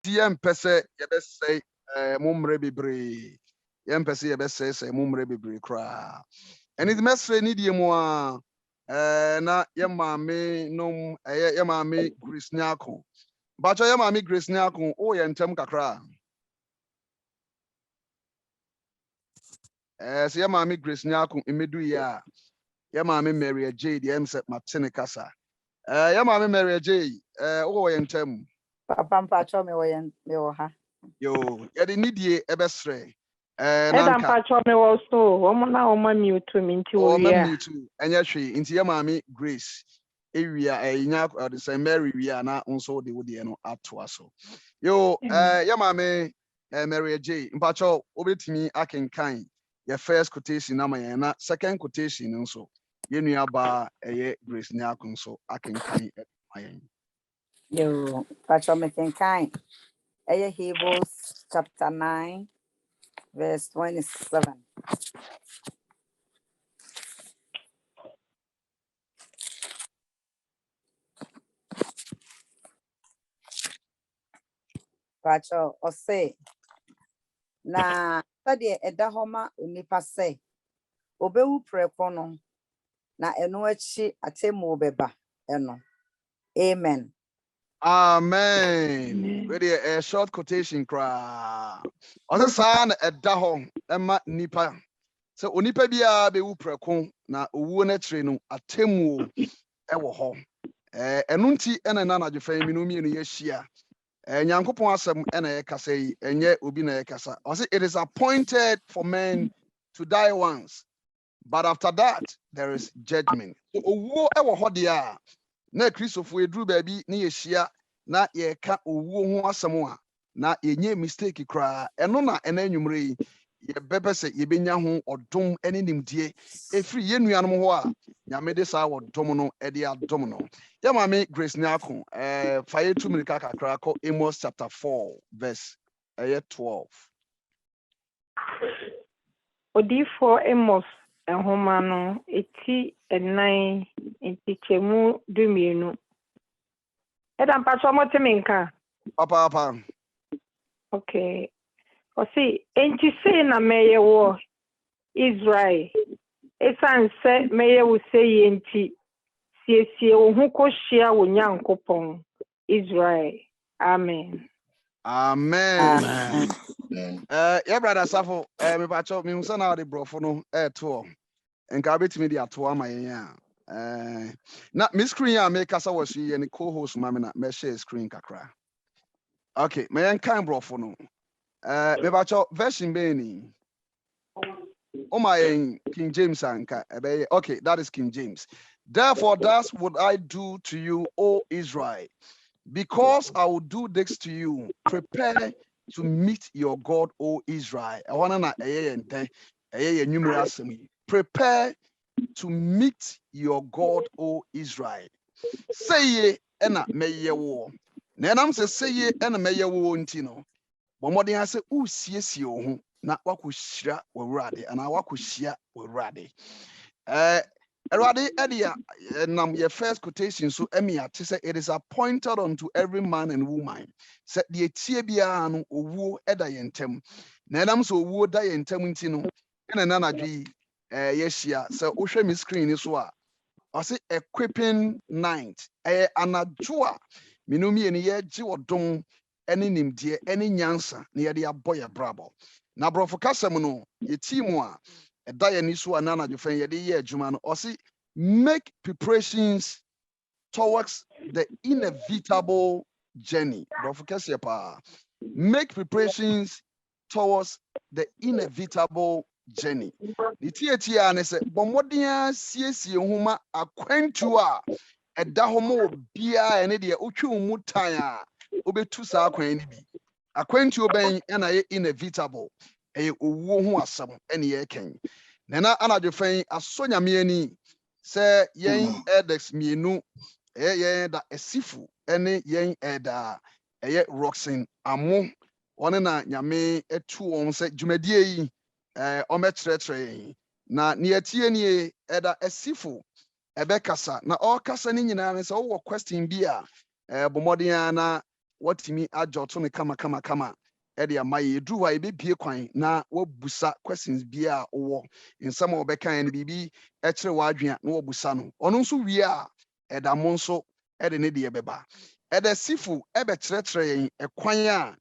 Pese yebese mumre bebre. Pese yebese say mumre bebre kra. And it message ni die mo a na ye maame nom ye maame Grace Nyako. Bacho ye maame Grace Nyako o ye ntem kakra. So ye maame Grace Nyako imedu ya. Ye maame Mary J the emse matene kasa. Ye maame Mary J o ye ntem. Papa mpacho me wo ha. Yo, ye de nidie ebesre. Eda mpacho me wo so, wo na wo ma mute me nti wo ma wi a. mute enya hwe nti ye maame Grace ewia enya the same Mary wia na nso de wo de no ato aso. Yo, ye maame Mary J mpacho obetimi akenkan your first quotation na mayen na second quotation nso ye nua ba Grace Nyako nso akenkan mayen. Yo, mpacho me kenkan. Hebrews chapter 9 verse 27. Pacho ose na sade eda homa onipa se obewu preko no na eno achi atemu beba eno. Amen. Amen. Ready a short quotation cry. Also san eda ho ema nipa. So onipa bia be wu preko na owu na kire no atemu ewo ho. Eno nti ena na adwefan mi no mi no ye hia. Nyankopon asem ena ye kasa yi enye obi na ye kasa. Also it is appointed for men to die once, but after that there is judgment. So owu ewo ho dia na Christopher edru baabi na ye hia na ye ka owu ho asem a na yenye mistake kra eno na ena anwumre yi ye bebe se ye benya ho odom ene nimdie efiri ye nuanom ho a nyame de sa wodom no e de adom no ye maame Grace Nyako fa ye 2 minutes kakra ko Amos chapter 4 verse 12. Odifo Amos ehoma no eti enan entichemu dumienu. Eda mpacho mo teminka. Papa. Okay. Osi enti say na meye wo Israel. Esan se meye wo say enti siesie wo hu ko hia wo Nyankopon Israel. Amen. Amen. Yeah, brother Safo, me pacho me unsa na de brofo no to nka betimi de ato ama yen a na me screen ya me kasa was yi ne co-host ma me na me share screen kakra. Okay, me yen kan brofo no me pacho version be ni o ma yen King James anka okay, that is King James. Therefore thus would I do to you, O Israel, because I will do this to you. Prepare to meet your God, O Israel. I want to prepare to meet your God, O Israel. Say ye ena meye wo. Na nam say ye ena meye wo ntino. Bomodi ha se usiesie wo ho na wakohyira wawurade ana wakohyia wawurade. Erade edia nam your first quotation so emia to say it is appointed unto every man and woman. Say the etie bia no owu eda yentem. Na nam so owu da yentem nti no ena na nadwi yeshia say wohwe mi screen so a o say equipping night anadwo a minumi ne ye gi odom ene nimdie ene nyansa na ye de aboye brabo. Na brofo kasem no ye team a make preparations towards the inevitable journey. Make preparations towards the inevitable journey. The TATR ne se bomodia siesie homa akwantu a eda homo bia ene de otwe mu tan a obetu sa akwan ni bi. Akwantu oben na ye inevitable. Owo ho asam ene ye ken. Nana anadwefan asonyame ani se yen edex mienu yen da esifu ene yen eda Roxin amo one na nyame etu on se dwumadie yi ometrɛtrɛ na ne atie nie eda esifu ebekasa na all kasa ni nyina ne se wo question bi a bomoden na watimi adjoto ne kama ede ama ye dru wa ebe bie kwan na wabusa questions bia wo nsɛm a wɔbɛkan no bibi ɛkyerɛ wadwea na wabusa no ɔno nso wie a ɛda mo nso ɛde ne deɛ bɛba ɛda sifu ɛbɛkyerɛkyerɛ yɛn ɛkwan a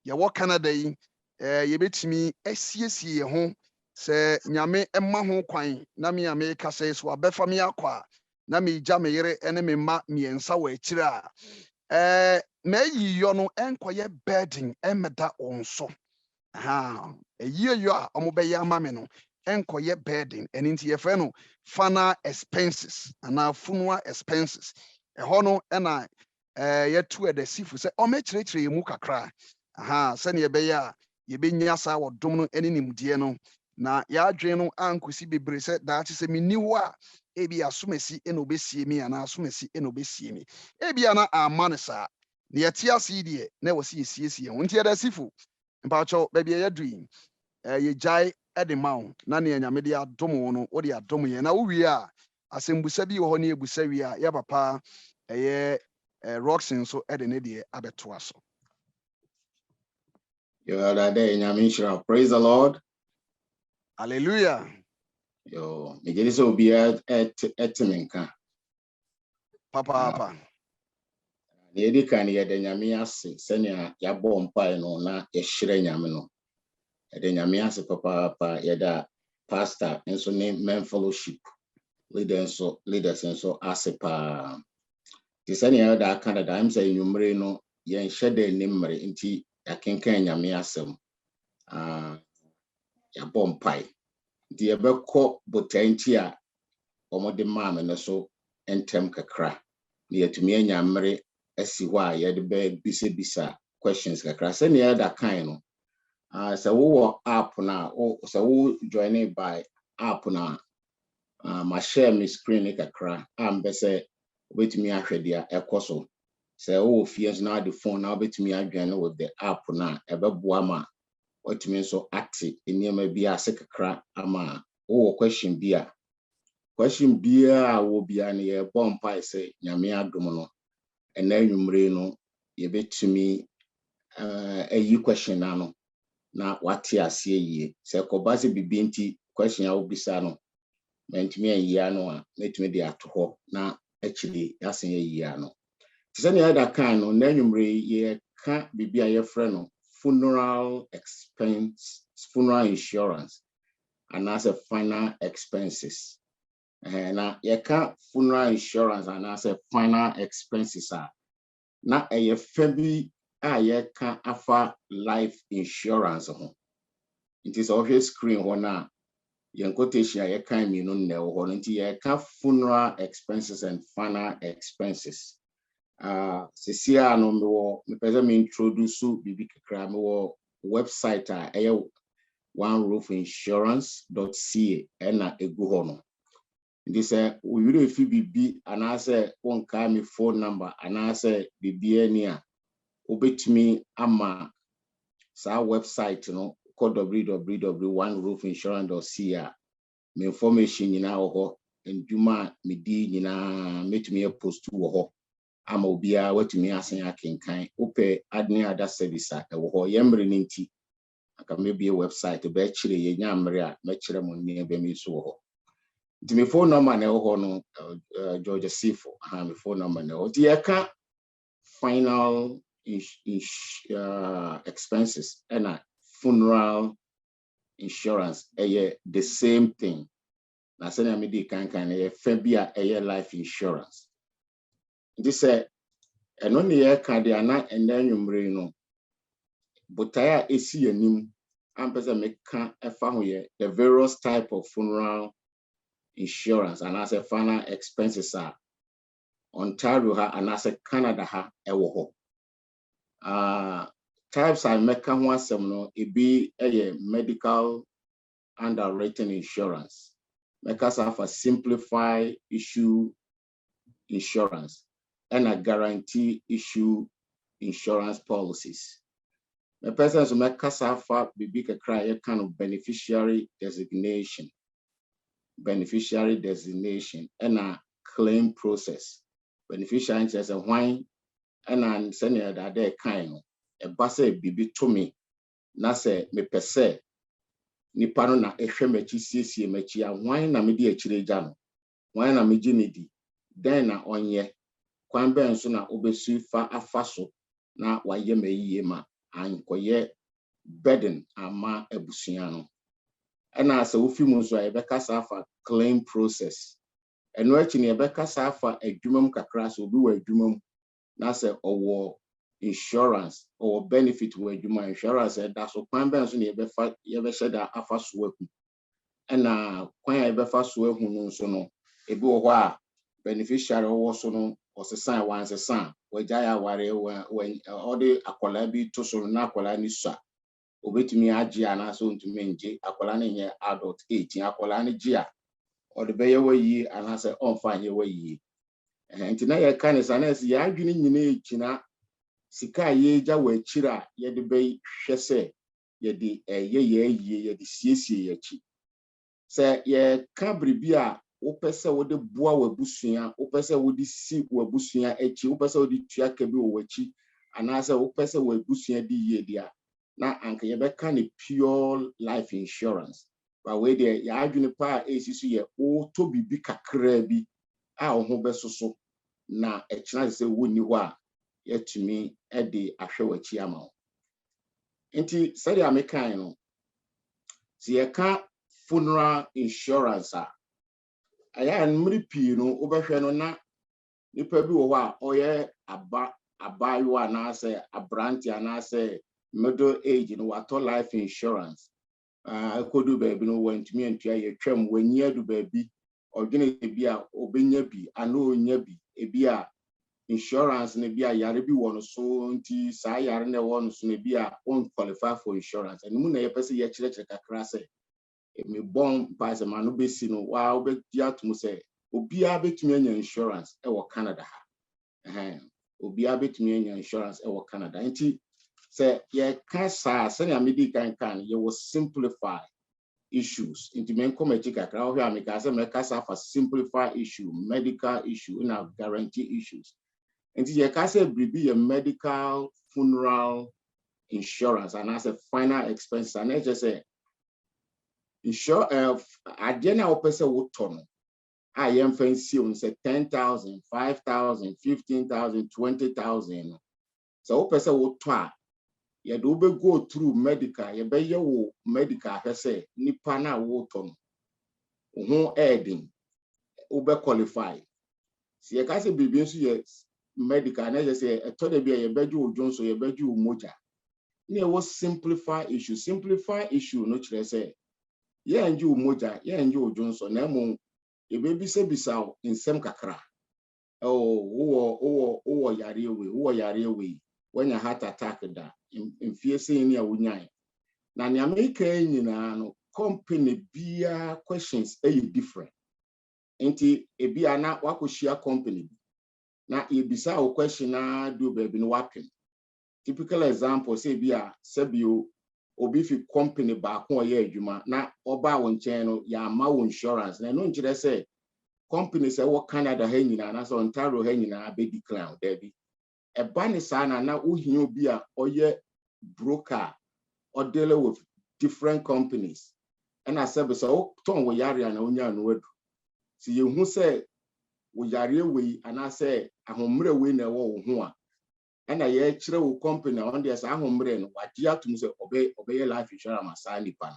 yɛwɔ Canada yi yɛbɛtumi asiesie yɛn ho sɛ nyame ɛma ho kwan na me a meka sɛ so abɛfa me akɔ a na megya me yere ne me mma mmiɛnsa wɔ akyire a mayi yɔ no ɛnkɔyɛ burden ɛmmɛda wɔn so ɛyie yɔ a ɔmo bɛyɛ ama me no ɛnkɔyɛ burden ɛno nti yɛfrɛ no final expenses anaa funeral expenses ɛhɔ no ɛna yɛtu ɛda sifu sɛ ɔmɛkyerɛkyerɛ yɛ mu kakra sɛnea ɛbɛyɛ a yɛbɛnya saa wɔ dom no ne nimdeɛ no na yɛadwene no ankosi bebree sɛ daakye sɛ menni hɔ a ebi asomasi na obɛsie me anaa asomasi na obɛsie me ebi ana ama no saa na yɛte ase yi deɛ na ɛwɔ sɛ yɛsiesie ho nti yɛda sifo mpakyɛw baabi a yɛadu yi yɛgyae de ma wo na nea nyame de adom wo no wode adom yɛn na wowie a asɛmbusa bi wɔ hɔ ne yɛbusa wie a yɛpapa ɛyɛ Roxy nso de ne deɛ abɛtoa so. Praise the Lord. Hallelujah. Yo, me get so be at Timinka. Papa. Nedi kan ye de nyame ase senia ya bɔ mpa no na ye hyerɛ nyame no. De nyame ase papa ye da pastor nso ne men fellowship leaders nso ase pa. Ti senia da Canada am say nwumre no ye nhyɛ de nimre nti akenkan nyame asɛm. Ya bɔ mpa. Di ebekɔ botanti a ɔmode maame no so entem kakra na yɛtumi anya mmere asi hɔ a yɛde bɛ bisa questions kakra sɛ ne yɛda kan no sɛ wowɔ app na sɛ wo join by app na ma share me screen kakra ambɛ sɛ wobɛtumi ahwɛ dia ɛkɔ so sɛ wo fie nso na de phone na wobɛtumi adwane with the app na ɛbɛboa ma watumi nso ate nneɛma bi ase kakra ama wo question bi a wo bia ne yɛ bɔ mpa sɛ nyame adom no ɛna nwumre no yɛbɛtumi ayi question na wate ase yie sɛ kɔba sɛ bibi nti question a wo bisa no mentumi ayi ano a metumi de ato hɔ na akyiri asen ayi ano sɛ ne yɛda kan no na nwumre yɛ ka bibi a yɛfrɛ no funeral insurance and as a final expenses. Na yɛka funeral insurance and as a final expenses na ɛyɛ fa bi a yɛka afa life insurance ho. It is always screen hɔ na yɛn quotation a yɛka mi no na ɛwɔ hɔ no nti yɛka funeral expenses and final expenses. Sesia no me pese me introduce bibi kakra me website a oneroofinsurance.ca na egu ho no. Ndi se wo yure fi bibi anase wonka me phone number anase bibi ani a obetumi ama sa website no called www.oneroofinsurance.ca me information nyina wo ho nduma me di nyina metumi post wo ho ama obia watumi asen akenkan ope adne ada service a ɛwɔ hɔ yɛmre ne nti aka maybe a website be kyerɛ yɛ nyamre a mɛkyerɛ mo ne be mi so wɔ hɔ nti me phone number na ɛwɔ hɔ no George Sifo me phone number na ɛwɔ nti yɛka final expenses and funeral insurance the same thing na sɛ na me di kankan na fa bi a life insurance. This eno ne ye ka de ana enda nwumre no botaya esi anim ampesa meka efa ho ye the various type of funeral insurance and as a final expenses are Ontario ha and as a Canada ha ewo ho types I meka ho asem no e bi medical underwritten insurance meka sa for simplify issue insurance and a guarantee issue insurance policies. The person who make casafa bibi kakra kind of beneficiary designation and a claim process. Beneficiary is a wine ɛna sɛnea dade kan no ɛba sɛ bibi to me na sɛ mepɛ sɛ nipa no na ehwɛ m'akyi siesie m'akyi a hwan na me di akyire gya no hwan na me gye ne di den na ɔnyɛ kwan bɛn so na obesu fa afa so na wayɛ m'ayie ma ankɔyɛ burden ama abusua no ɛna sɛ wofi mu nso a yɛbɛkasa afa claim process ɛno akyi ne yɛbɛkasa afa adwuma mu kakra so obi wɔ adwuma mu na sɛ ɔwɔ insurance or benefit wɔ adwuma insurance ɛda so kwan bɛn so ne yɛbɛhyɛ da afa so ahu ɛna kwan a yɛbɛfa so ahu no nso no ebi wɔ hɔ a beneficiary wɔ so no ɔsesan wansesan wagyae aware ɔde akwadaa bi to so na akwadaa ni sua obetumi agye anaasɛ ontumi ngye akwadaa no nyɛ adult 18 akwadaa no gye a ɔde bɛyɛ wayi anaasɛ ɔmfa nyɛ wayi nti na yɛka ne sa na ɛsɛ yɛadwene nyinaa gyina sika yɛgya wɔ akyire a yɛde bɛhwɛ sɛ yɛde yɛyie yɛde siesie yɛakyi sɛ yɛka biribi a wopɛ sɛ wode boa w'abusua wopɛ sɛ wode si w'abusua akyi wopɛ sɛ wode tua ka bi wɔ w'akyi anaasɛ wopɛ sɛ w'abusua di yie dia na anka yɛbɛka ne pure life insurance ba we de yɛadwene pa a esi so yɛ wotɔ bibi kakra bi a wo ho bɛsoso na ɛkyena sɛ wonni hɔ a yɛtumi de ahwɛ w'akyi ama wo nti sɛdeɛ mekan no sɛ yɛka funeral insurance a ɛyɛ mmiri pii no wobɛhwɛ no na nipa bi wɔ hɔ a ɔyɛ abayewa anaasɛ abrante anaasɛ middle age no watɔ life insurance ekodu baabi no wantumi antua yɛtwam wanyi adu baabi ɔdwene bi a obenya bi ana onya bi ebi a insurance ne bi a yare bi wɔ no so nti saa yare ne wɔ no so ne bi a on qualify for insurance and mu na yɛpɛ sɛ yɛkyerɛkyerɛ kakra sɛ me bon pass ma no besi no wa obedi atum sɛ obiara betumi anya insurance ɛwɔ Canada ha obiara betumi anya insurance ɛwɔ Canada nti sɛ yɛka saa sɛnea medi kan you will simplify issues nti men come kakra wo hwɛ ameka sɛ meka sa for simplify issue medical issue na guarantee issues nti yɛka sɛ bribi yɛ medical funeral insurance and as a final expense and just say insure again our person would turn I am fancy on say 10,000 5,000 15,000 20,000 so person would try you do be go through medical you be your medical say nipa na wo turn who adding ube qualify see you can say bibi so yes medical and just say I told you be you Jones so you be you moja ne was simplify issue no chere say yeah and you moja yeah and you Johnson na mo e be bisa nsem kakra wo yare we when your heart attack da in fear saying ya wunyan na ne America nyina no company bia questions are different enti e bia na wakohia company na e bisa o question na do baby no wapen typical example say bia sebio obi fi company ba ko ye adwuma na oba wo nchen no ya ma wo insurance na no nkire say company say wo Canada ha nyina na so Ontario ha nyina be declare there eba ne sa na ohia obi a oye broker or dealing with different companies and I said so ton wo yare na onya no adu si ye hu say wo yare we and I say ahomre we na wo ho a ana ye kire wo company on there say ahomre no wagye atum say obey life insurance masani pan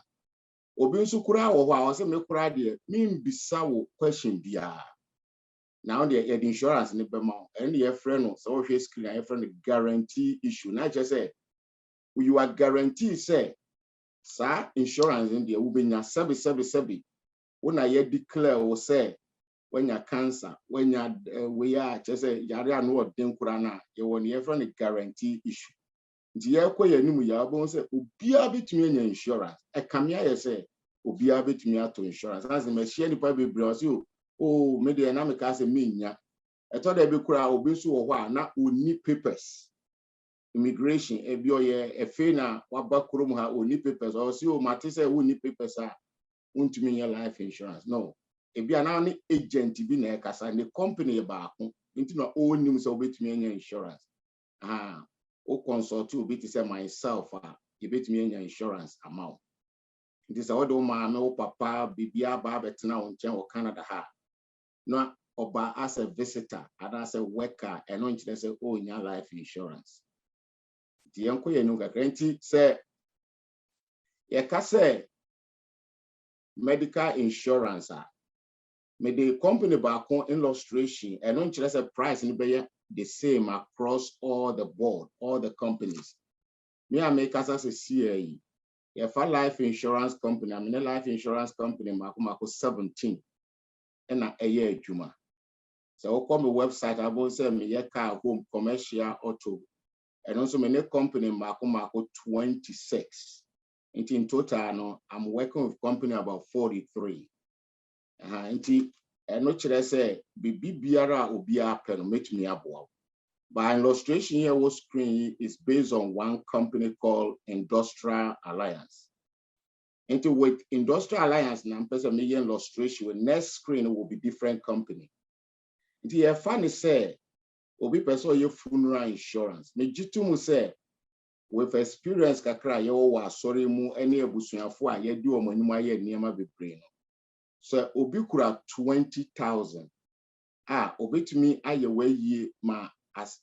obi nso kura wo ho a wo say me kura de mi mbisa wo question bia now the insurance ne be ma and your friend no so hwe screen your friend guarantee issue na just say you are guaranteed say sa insurance in there will be nya sebi when I declare or say when you cancer when you we are just say yare anu odin kura na you won your friend guarantee issue nti ye kwa ya nimu ya bo say obia betumi nya insurance e kamia ye say obia betumi ato insurance as me share nipa bebre o say oh me dey na me ka say me nya e to da be kura obi so wo ho a na oni papers immigration ebi oye efe na waba krom ha oni papers or say o mate say oni papers a untumi nya life insurance no ebi ana ne agent bi na ekasa ne company ba ko nti na onim say obetumi nya insurance o consult to be to say myself you bet me insurance amount. It is all the my papa bibia babetna on chen or Canada no oba as a visitor and as a worker and on say oh in your life insurance. The uncle you know guarantee say say medical insurance may the company back on illustration and on say price in the same across all the board, all the companies. Me I make as a CAE. If a life insurance company, I mean a life insurance company, Mako 17 and a year juma. So come the website about say me car home commercial auto and also many company Mako 26. In total, no, I'm working with company about 43. And not say be biara ubia pen make me abo. By illustration here was screen is based on one company called Industrial Alliance. Into with Industrial Alliance now person million illustration with next screen will be different company. The funny say obi person your funeral insurance. Me jitu say with experience kakra ye wa sorry mu any ebusuafo a ye di omanum aye niema bebre no. So obi kura 20,000. Obi to me aye we ye ma as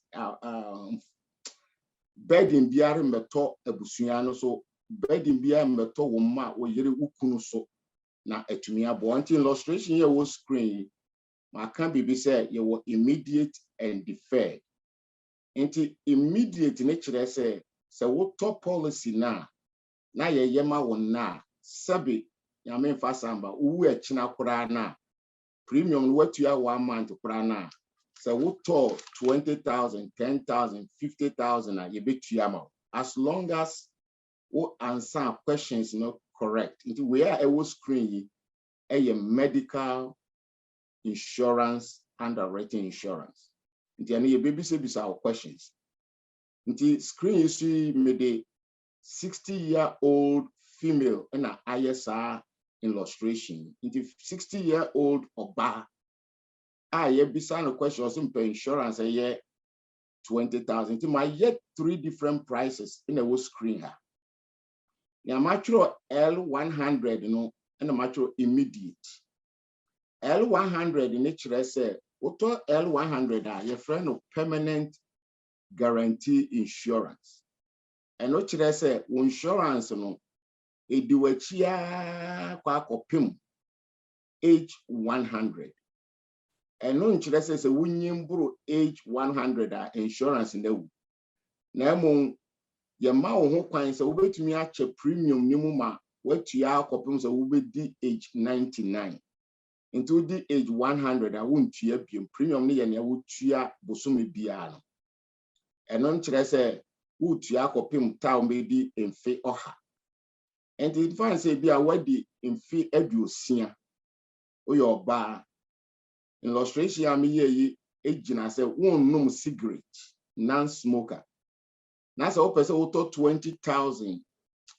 bedding biara meto abusua no so bedding biara meto wo ma wo yere ukunu so na etumi abo anti illustration here wo screen ma kan bibi say you will immediate and deferred anti immediate ne kire say wo top policy na ye yema wo na sabi nyame fa samba uwu e china kura na premium what you are 1 month kura na. So we talk 20,000, 10,000, 50,000 you bet you amount. As long as we answer questions not correct. Into where I will screen a medical insurance underwriting insurance. Into any baby say our questions. Into screen you see me the 60-year-old female in an ISR illustration. Into 60-year-old oba. You beside a question also insurance a year 20,000. My yet 3 different prices in a screen here. Now, mature L100, you know, and a mature immediate. L100 in nature say, what L100 your friend of permanent guarantee insurance. And what should I say? Insurance, you know, a duachia kwa kopim age 100. And no interest is a winning bro age 100 insurance in the Nemo Yama who coins a way to me at a premium nimuma, what you are copies will be age 99. Into the age 100, I won't cheer premium near and I would cheer Bosumi Biano. And no interest would you are copim town baby in fee or her. And the advance be a wedding in fee edu senior or your bar. Illustration I mean age I say one no cigarette, non-smoker. That's all person who 20,000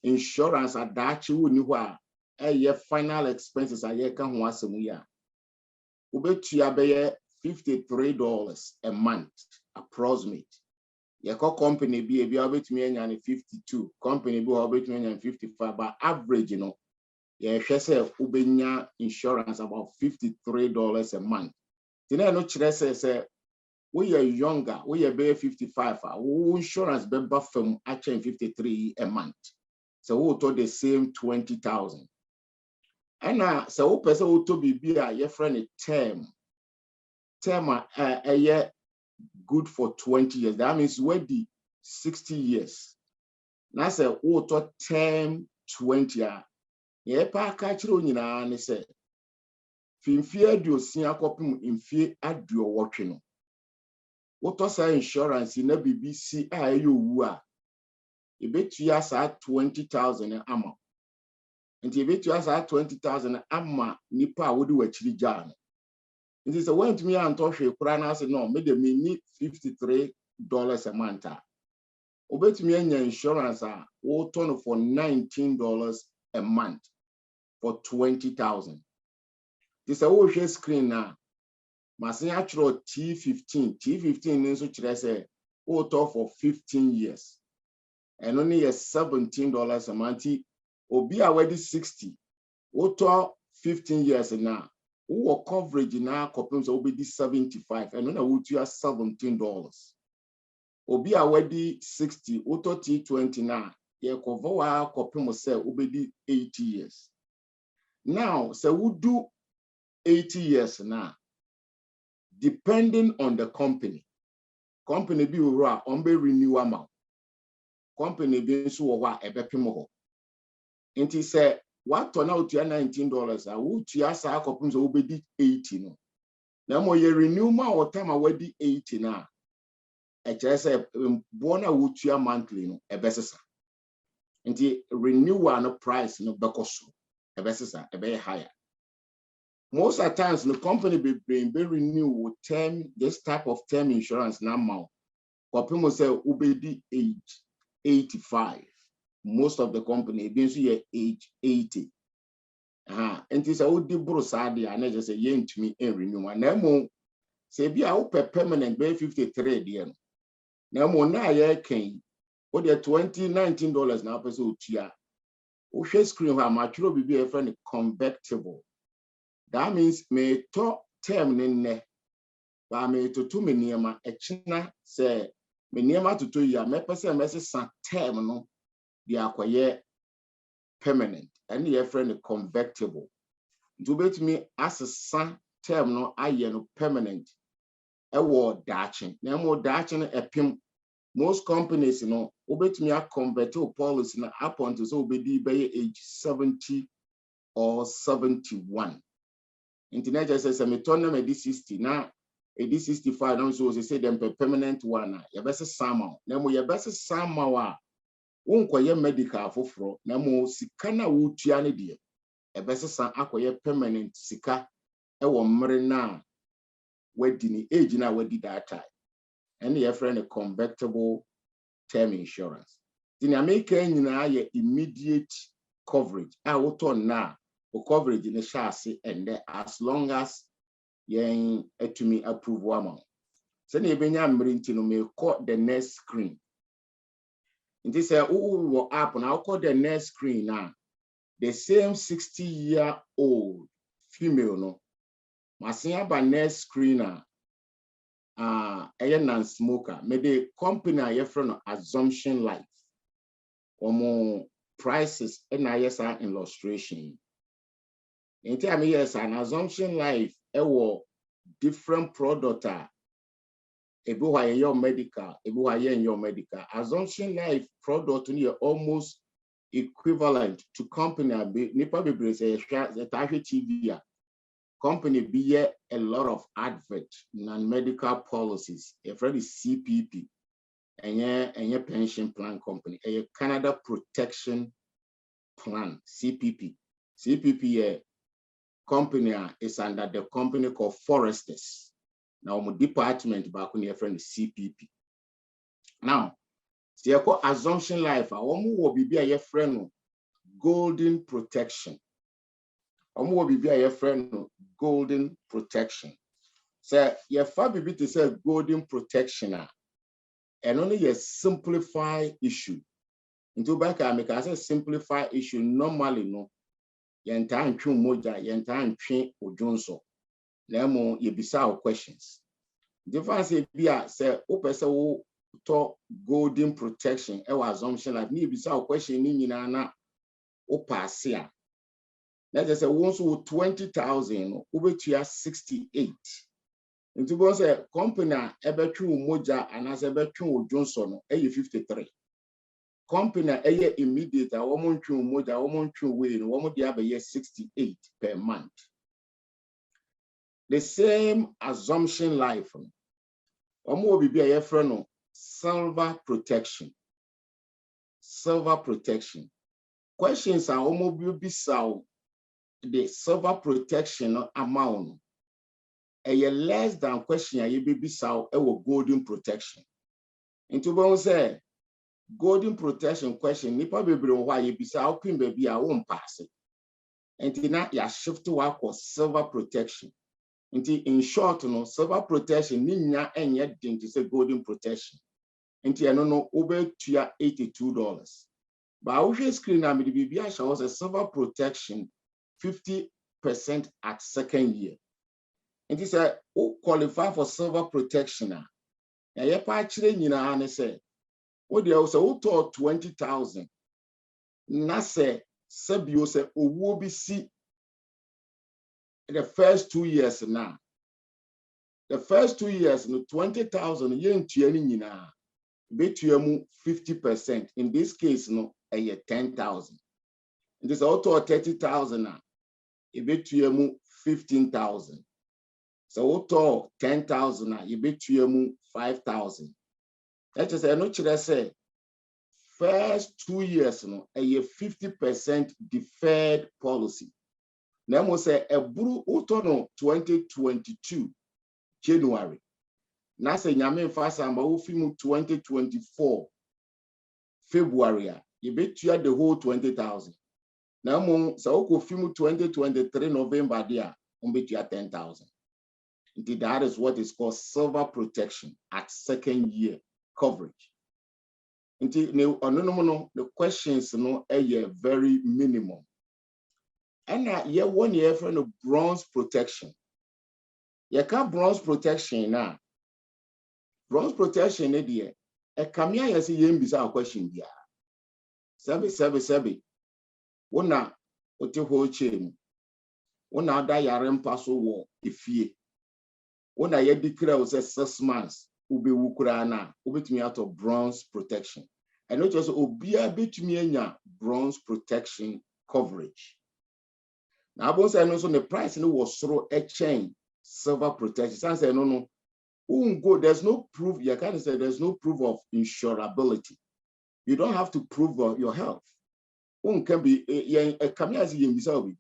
insurance at that you wouldn't your final expenses are ye can once a year. Ubetia $53 a month approximate. Your company be a bit me and 52, company be a bit me and 55, but average, you know. Yeah, she said Ubenya insurance about $53 a month. Then I know say we are younger, we are 55, insurance be from actually 53 a month. So we told the same 20,000. And now so person who to be your friend a term a year good for 20 years. That means we're the 60 years. Now say we to term 20 years. Yeah, pa kachiro nyina ne se finfie aduosia kopim infie aduo wotwe no woto sa insurance na BBC a eyowu a ebetua sa 20,000 ama nti ebetua sa 20,000 ama nipa a wodi wachiri gya no nti se went me anto hwe kura na ase no me de me ni $53 a month a obetumi anya insurance a wo turn for $19 a month for 20,000. This is a whole screen now. Masin actual T15 nso kire say auto for 15 years. And only $17 a month. Obi already 60. Auto 15 years now. Who coverage now copies will be 75 and then I would you $17. Obi already 60, auto T20 now. Yeah, cover our copy must will be 80 years. Now, so we do 80 years now, depending on the company. Company be ura on be renew amount. Company be so wa ebepimo. Inti say what turn out to $19, I would to us our copies will be 80 no. Now more ye renew ma or time already 80 now. I just say bona would to monthly no ebesesa. Inti renewal no price no bekoso ebesesa ebe higher. Most of the times, the company be renew with this type of term insurance now. For people say ubedi age 85. Most of the company being age 80. And this is what the brosadi and just say yen to me and renew. And then say be out permanent by 53 dear. Now na ye can what the $19 now person chia. O share screen how much will be a friend convertible. That means me to term ne ba me to 2 minima e china say minima to 2 year me person me say term no they acquire permanent and your friend convertible do bet me as a term no aye no permanent e wo dachi na mo dachi no epim most companies you know obet me a convertible policy na up until so obedi by age 70 or 71. Internet says a metronome at 60 now, a 65 also say them permanent one. Your best summer. Nemo your best summer. Won't quite medical for fro. Nemo sikana wood tiani a best son acquire permanent sika. A marina wedding age now wedding that time. And your friend a convertible term insurance. The American in immediate coverage. I will turn now. Coverage in the chassis and as long as you to me approve one. So you may call the next screen. And this is who up and I'll call the next screen now. The same 60-year-old female no. Masia by next screener a non-smoker. May the company I from Assumption Life or more prices and ISR illustration. In time yes, an Assumption Life, different product. Ebu your medical, your medical. Assumption Life product almost equivalent to company. Nipa be say TV. Company be a lot of advert non-medical policies. A friend is CPP, and your pension plan company. A Canada Protection Plan CPP. CPP company is under the company called Foresters. Now, my department back on your friend is CPP. Now, see, I call Assumption Life. I will be a friend Golden Protection. I will be a friend Golden Protection. So, your family to say Golden Protection, and only a simplify issue. Into back, I make a simplify issue normally no. Yentan twu moja, yentan twi ojonso. Nemo yebisa questions. Difference be say opese wo to Golden Protection e wa Assumption Life ni yebisa question ni nyina na o pass ya. Let's just say once 20,000 obetua 68. Into bo say company ebetwu moja anase ebetwu ojonso no e 53. Company immediate a woman true moja, woman true way, woman the 68 per month. The same Assumption Life. Will be a friend Silver Protection. Silver Protection. Questions are almost be so the Silver Protection amount. A less than question a be so Golden Protection. Into both say Golden Protection question, nipa bebre why you bisa open baby I won't pass it. And now you shift to work for Silver Protection. In short, no Silver Protection ninya enye ding to say Golden Protection. Nti eno no obetua $82. But our screen na me bibia shows a silver protection 50% at second year. And this who qualify for silver protection. Na ye pa chire nyina ne say wo de also to 20,000. Na say sabio say owo bi si the first 2 years now. The first 2 years no 20,000 yen tuani nyina betuamu 50%. In this case no 10,000. It is auto 30,000 na betuamu 15,000. So auto 10,000 na betuamu 5,000. That is no chire say first 2 years no 50% deferred policy. Na mo say eburu auto no 2022 January. Na say nyame fa samba wo fi mu 2024 February you betua the whole 20,000. Na mo say wo fi mu 2023 November dia on betua 10,000. Indeed, that is what is called silver protection at second year coverage. Indeed, the questions no very minimum. And ye 1 year for the bronze protection. You can bronze protection now. Bronze protection, dear. A camia yes, yen bisa question dia. Sebi. Wona ote ho chem. Wona da yaren paso wo efie. Wona ye declare was 6 months. Ube wukura na ubetumi out of bronze protection. And not just obia betumi anya bronze protection coverage. Now, I say no, so the price no was through a chain silver protection. So I say no. Go. There's no proof. You can't say there's no proof of insurability. You don't have to prove your health. Can be a camera in this over.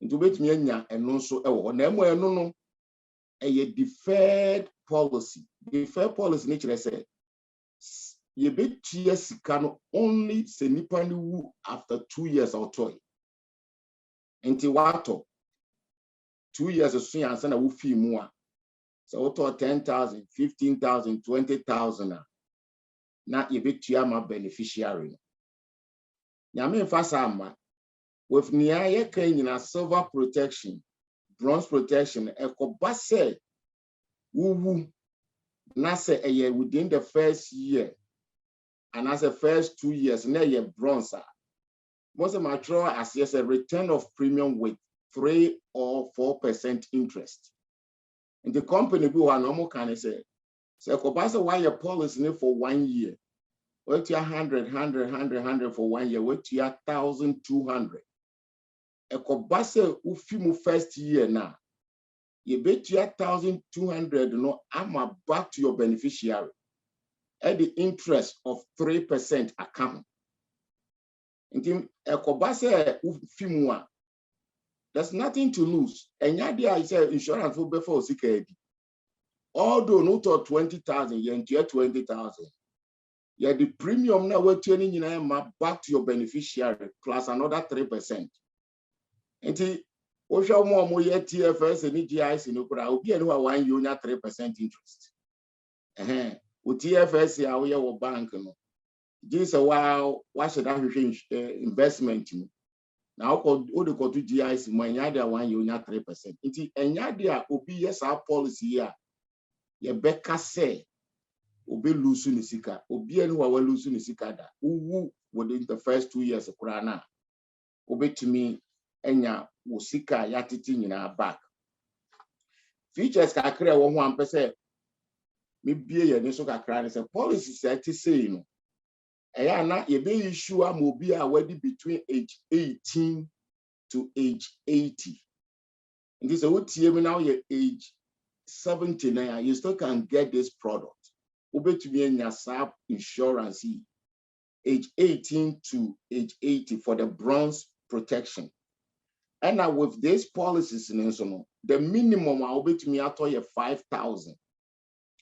Into which me and no so no a deferred policy. Deferred policy nature say you bet yes can only say nipa after 2 years or toy. Into what 2 years of swing and send a woofy more. So to 10,000, 15,000, 20,000. Now you bet you my beneficiary. Yamin Fasama with Nia Kenya silver protection, bronze protection, a cobase woo nasa a year within the first year, and as the first 2 years, now you're bronze. Most of my draw as yes a return of premium with 3 or 4% interest. And the company who are normal can say, so Kobasa why your policy for 1 year. What you 100 for 1 year, what you 1,200. A Kobasa ufimu first year now. You bet you 1,200, no, I'm back to your beneficiary at the interest of 3% account. And a Kobasa ufimua. There's nothing to lose. And yadi I say insurance will be for security. Although not 20,000, you enter 20,000. Yeah, the premium now we're turning in back to your beneficiary plus another 3%. And the Osha more yet TFS and EGIs in Okra will be anywhere 1 year 3% interest. With TFS, yeah, we have a bank. This a while, why should I change investment? Now, all the go to GIs, my yada 1 year 3%. It and yada will be yes, our policy here. Ye beka say, obe lusu nisika, obi enu wa lusu nisika da. Uwu within the first 2 years of Kurana. Obe to me, enya usika yatiti nyina back. Features kakre 1%. Maybe ye neso kakra say policy say to say you know. Eya na ye be issue am obi already between age 18 to age 80. And this is what you now your age 79, you still can get this product. Ube to be in your SAP insurance, age 18 to age 80 for the bronze protection. And now with these policies, the minimum I'll be to me at 5,000.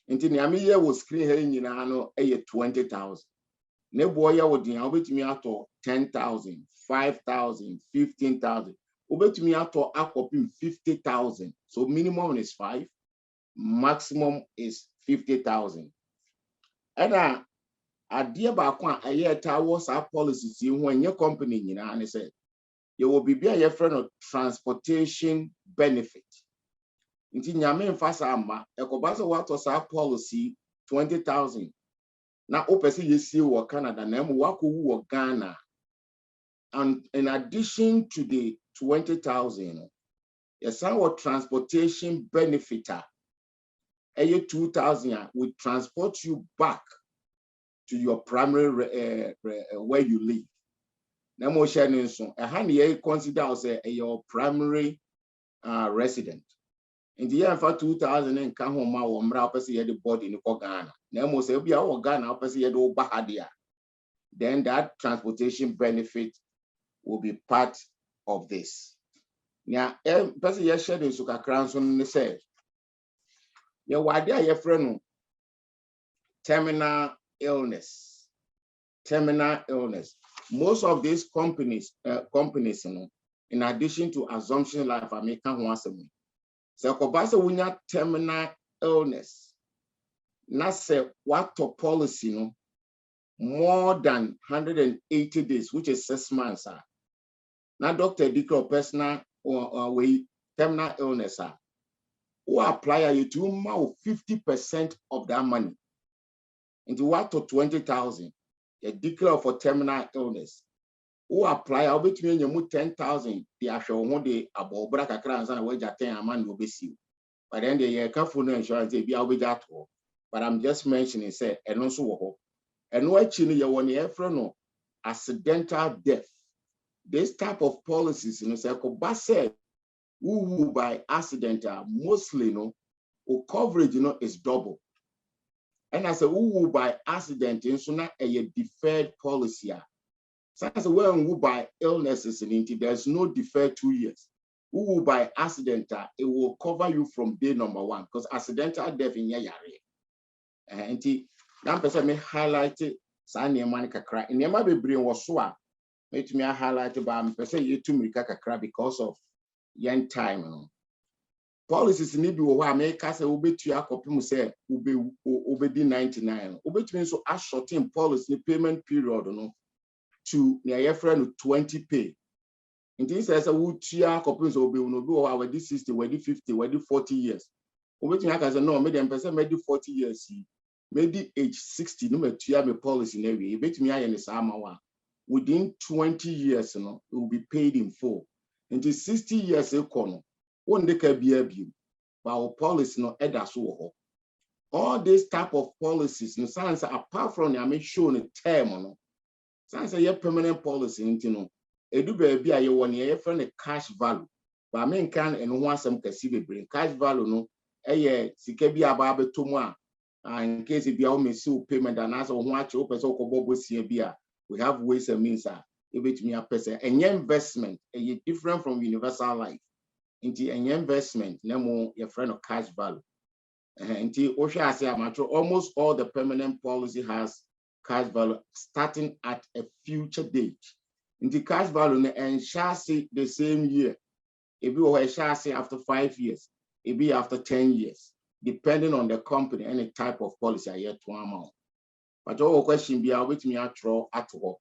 Until the year was screen here in 20,000. Ne boy would I'll be to me at 10,000, 5,000, 15,000. Ube to me at 50,000. So minimum is 5. Maximum is 50,000. ɛna adeɛ baako a ɛyɛ ɛtaa saa policies yi ho ɛnyɛ company nyinaa ne sɛ yɛwɔ biribi a yɛfrɛ no transportation benefit. Nti nyame mfa saa amma ɛkɔba sɛ woatɔ saa policy 20,000 na wopɛ sɛ yɛsie wɔ Canada na emu wakɔwu wɔ Ghana. And in addition to the 20,000, yɛsan wɔ transportation benefit a ɛyɛ 2,000 will transport you back to your primary where you live. Na mo share ne nso ɛha ne yɛ consider sɛ your primary resident. Nti yɛmfa 2,000 nka ho ma wɔ mmra wopɛ sɛ yɛde body ne kɔ Ghana. Na mo sɛ bia wɔ Ghana wopɛ sɛ yɛde wo ba ha de a, then that transportation benefit will be part of this. Now, person you share this kakra nso ne say, ye wade a ye frɛ no terminal illness. Terminal illness. Most of these companies, in addition to Assumption Life, America ho asem. So kobasa wunya terminal illness. Na say what to policy no more than 180 days, which is 6 months. Now, doctor declare personal or terminal illness, who apply you to 50% of that money into what to 20,000. You declare for terminal illness. Who apply I'll between you 10,000. The actual one day about Braka Crans and wage at 10 a man will be seen. But then the careful insurance they be out that. But I'm just mentioning say and also and watching you one year from no accidental death. This type of policies, you know, say, who by accident mostly, you know, or coverage, you know, is double. And I say, who by accident, so not a deferred policy. So I say, who by illnesses, and there's no deferred 2 years. Who by accident, it will cover you from day number 1 because accidental death in yare. And now, person may highlight it. Sani man kakra. In yama be brain was so. Make me highlight about me. Person you to me kakra because of young time. Policies need to be make us a ubet to copy mu say ube 99. Ubet means so a shorten policy payment period no to near friend 20 pay. In this says a would chia copies will be no go our 60, where 50, where 40 years. Ubet me as a no, made them person made 40 years. Maybe age 60, no matter you have a policy in every, you bet me I in the summer one. Within 20 years, you know, it will be paid in full. Until 60 years, one day can be a view. But our policy, no, all these type of policies, no, science apart from I make sure the term, no, science a permanent policy, you know, it do be a 1 year from the cash value. But I mean, can and want some bring cash value, no, a year, Sikebi Ababe Tomwa. In case if you have a payment and as watch open so we have ways and means if me a person and investment different from universal life into an investment no your friend of cash value until Osha say almost all the permanent policy has cash value starting at a future date. Into cash value and shall see the same year. If you were shall say after 5 years, it be after 10 years. Depending on the company, any type of policy I yet to amount. But all question be with me at all at all.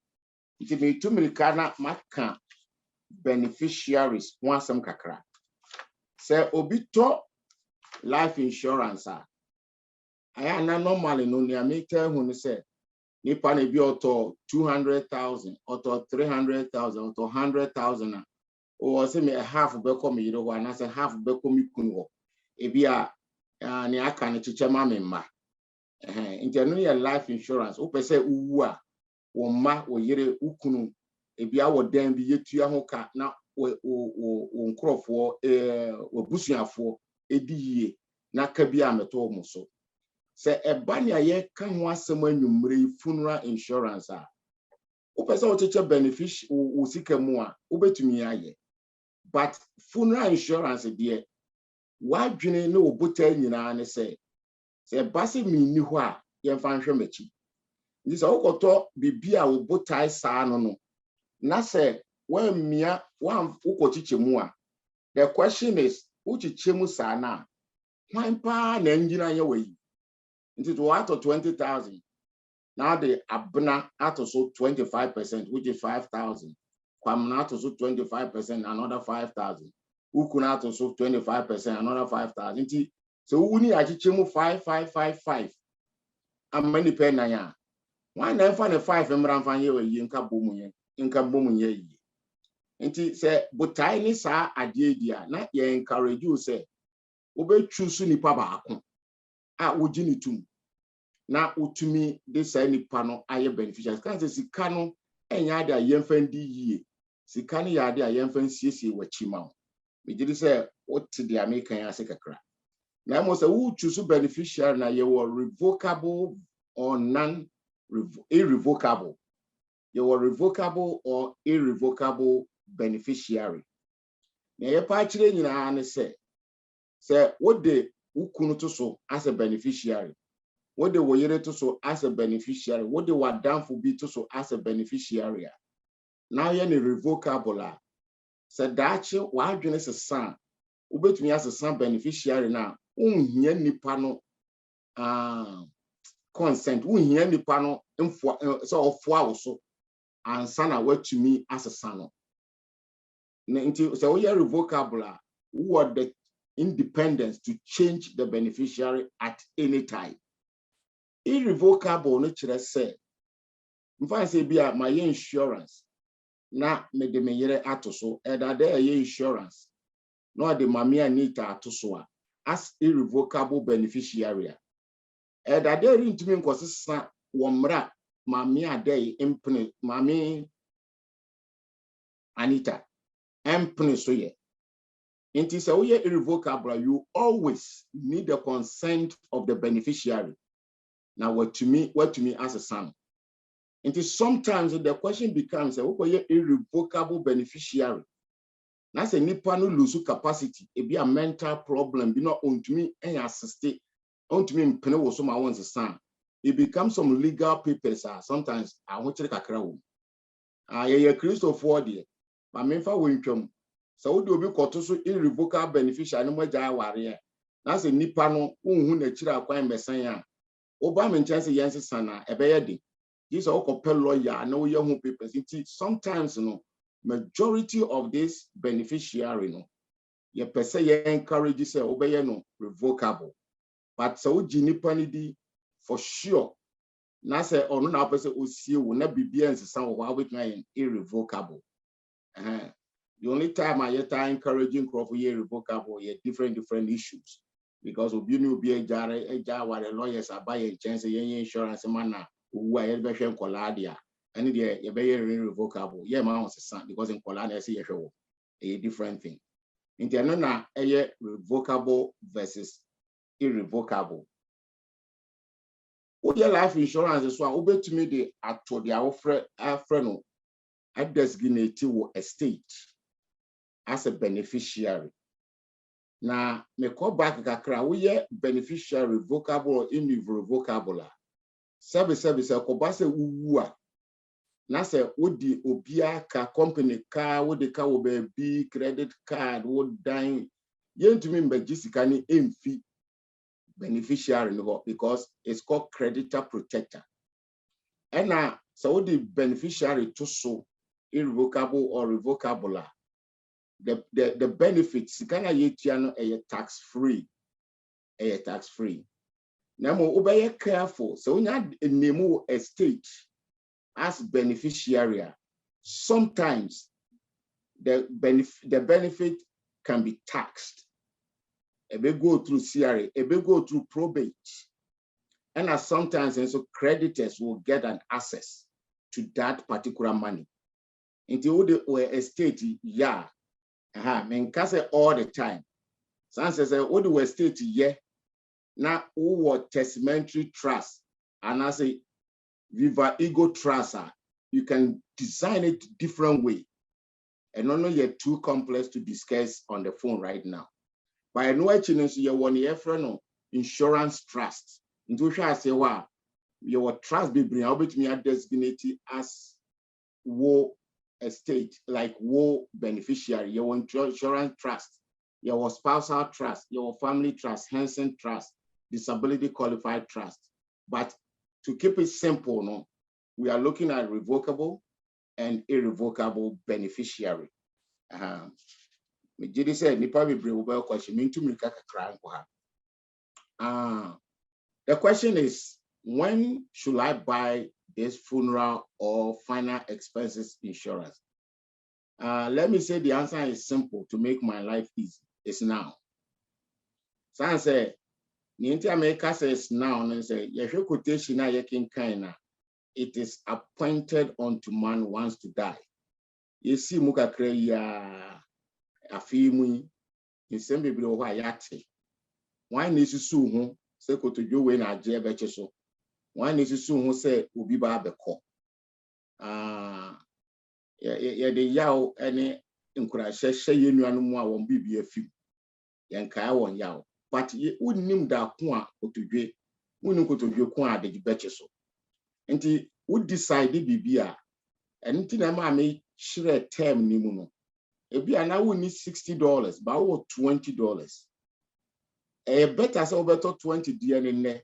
It may to me kana maka beneficiaries want some kakra. Say obito life insurance. I am not normally no near me tell who say nipa ne bi auto 200,000 auto 300,000 auto 100,000 or say me a half beko me you know and I say half beko me kunwo. Ebia ni aka ne chichema memma internally life insurance o pese uwu a wo ma wo yere ukunu ebia wo dan bi yetua ho ka na wo nkrofo wo busuafo ediyie na ka bi ameto mo so se eba ne aye ka ho asem anwumre funeral insurance a o pese o cheche benefit wo sika mu a o betumi aye but funeral insurance dey wadwene ne obuta nyina ne se base minni ho a ye mfa nhwe machi ndi se okoto bibia obuta saa no na se wan mia wan ukochiche mu a the question is uchiche mu saa na hwan pa na nyina ye wayi ndi to ato 20,000 Now the Abna at also 25%, which is 5,000. Kwamna also 25%, another 5,000. Ukuna also 25%, another 5,000. So we need achichemu 5,555. And many penaya. Why never find a 5 emranfanye inka bomunye ye. Nti say butai ni sa adie dia na ye encourage you say obe choose nipa baako a wogi ni tum na utumi de say nipa no aye beneficiaries kan say sika no enya ade ayemfa ndi yie sika no ya ade ayemfa nsiesie wachi ma me gidi say what the American ya se kakra na mo say who choose beneficiary na ye were revocable or non irrevocable. You were revocable or irrevocable beneficiary. Na ye pa chire nyina ne say what the ukunu to so as a beneficiary, what the woyere to so as a beneficiary, what the wadamfo be to so as a beneficiary. Now ye revocable say dachi wa adwene se san ubetumi as a san beneficiary na unhia nipa no consent unhia nipa no mfo so ofo awoso ansana watumi as a san no nti so we revocable who are the independence to change the beneficiary at any time. Irrevocable no chere say mfa say bia my insurance na me de me yere atoso eda there insurance no de mami anita atoso as irrevocable beneficiary eda there ntumi nkosesa womra mami ade impne mami anita empne so ye. It is a irrevocable. You always need the consent of the beneficiary. Now, what to me as a son? It is sometimes the question becomes a irrevocable beneficiary. That's a nipano lose capacity. It be a mental problem. Be not on to me and assist it. On to me in penal was some I want a son. It becomes some legal papers. Sometimes I want to take a crowd. I Christopher dear. My main for Winchum. So we do be so irrevocable beneficiary no moja ware. Na se nipa no unhu na chira kwan mesan ya. Oba me chance yense sana ebeye de. This all compel lawyer na we hu papers. Sometimes majority of this beneficiary ye pese ye encourage say obeye no revocable. But so nipa ni di for sure. Na se onu na pese osie wo na bibia nsesa wo wa wetna irrevocable. The only time I get encouraging crop for irrevocable, different issues. Because Obuni will be a jar where the lawyers are buying chance insurance manner who are in Coladia. And the irrevocable. Yeah, man was a son because in Coladia I see a different thing. In the a revocable versus irrevocable. What your life insurance is what obey to me the actor the offer I designate to estate as a beneficiary. Now, me call back kakra we beneficiary revocable or irrevocable. Service kobase uwa. Na se wodi obia ka company car wodi ka wo be credit card wo dan yentumi mbejisika ni emfi beneficiary no because it's called creditor protector. And now so the beneficiary to so irrevocable or revocable the benefits kana yetiano tax free now obey careful so when you name estate as beneficiary sometimes the benefit can be taxed. It may go through CRA, it may go through probate, and as sometimes also creditors will get an access to that particular money into the estate menkase all the time. Sans says what the estate now who testamentary trust and I say Viva Ego Trust, you can design it different way. And not yet too complex to discuss on the phone right now. But I know you want your insurance trust. Into I say, wow, your trust be bring out me a designated as war estate, like war beneficiary, your insurance trust, your spousal trust, your family trust, Henson trust, disability qualified trust. But to keep it simple, no, we are looking at revocable and irrevocable beneficiary. Jidi said, Nipa be brave question, mean to me kakra. The question is, when should I buy this funeral or final expenses insurance? Let me say the answer is simple to make my life easy. It's now. San say, Ninti America says now, and say, Yeshu quotation na yekin kaina. It is appointed unto man once to die. You see, muka kreya afimu, in some people who are yati. Why need to sue who say go to you when I jebecheso? Why need to sue who say ubi ba beko? Yeah, the yaw any encourage say you no more won't be a few. Yanka won yaw. But ye wouldn't name that kwa otudwe, wouldn't go to your kwa the becheso. And he would decide the BBA. And I may share a term nimuno. If you are now need $60, but over $20. A better so better 20 DNA.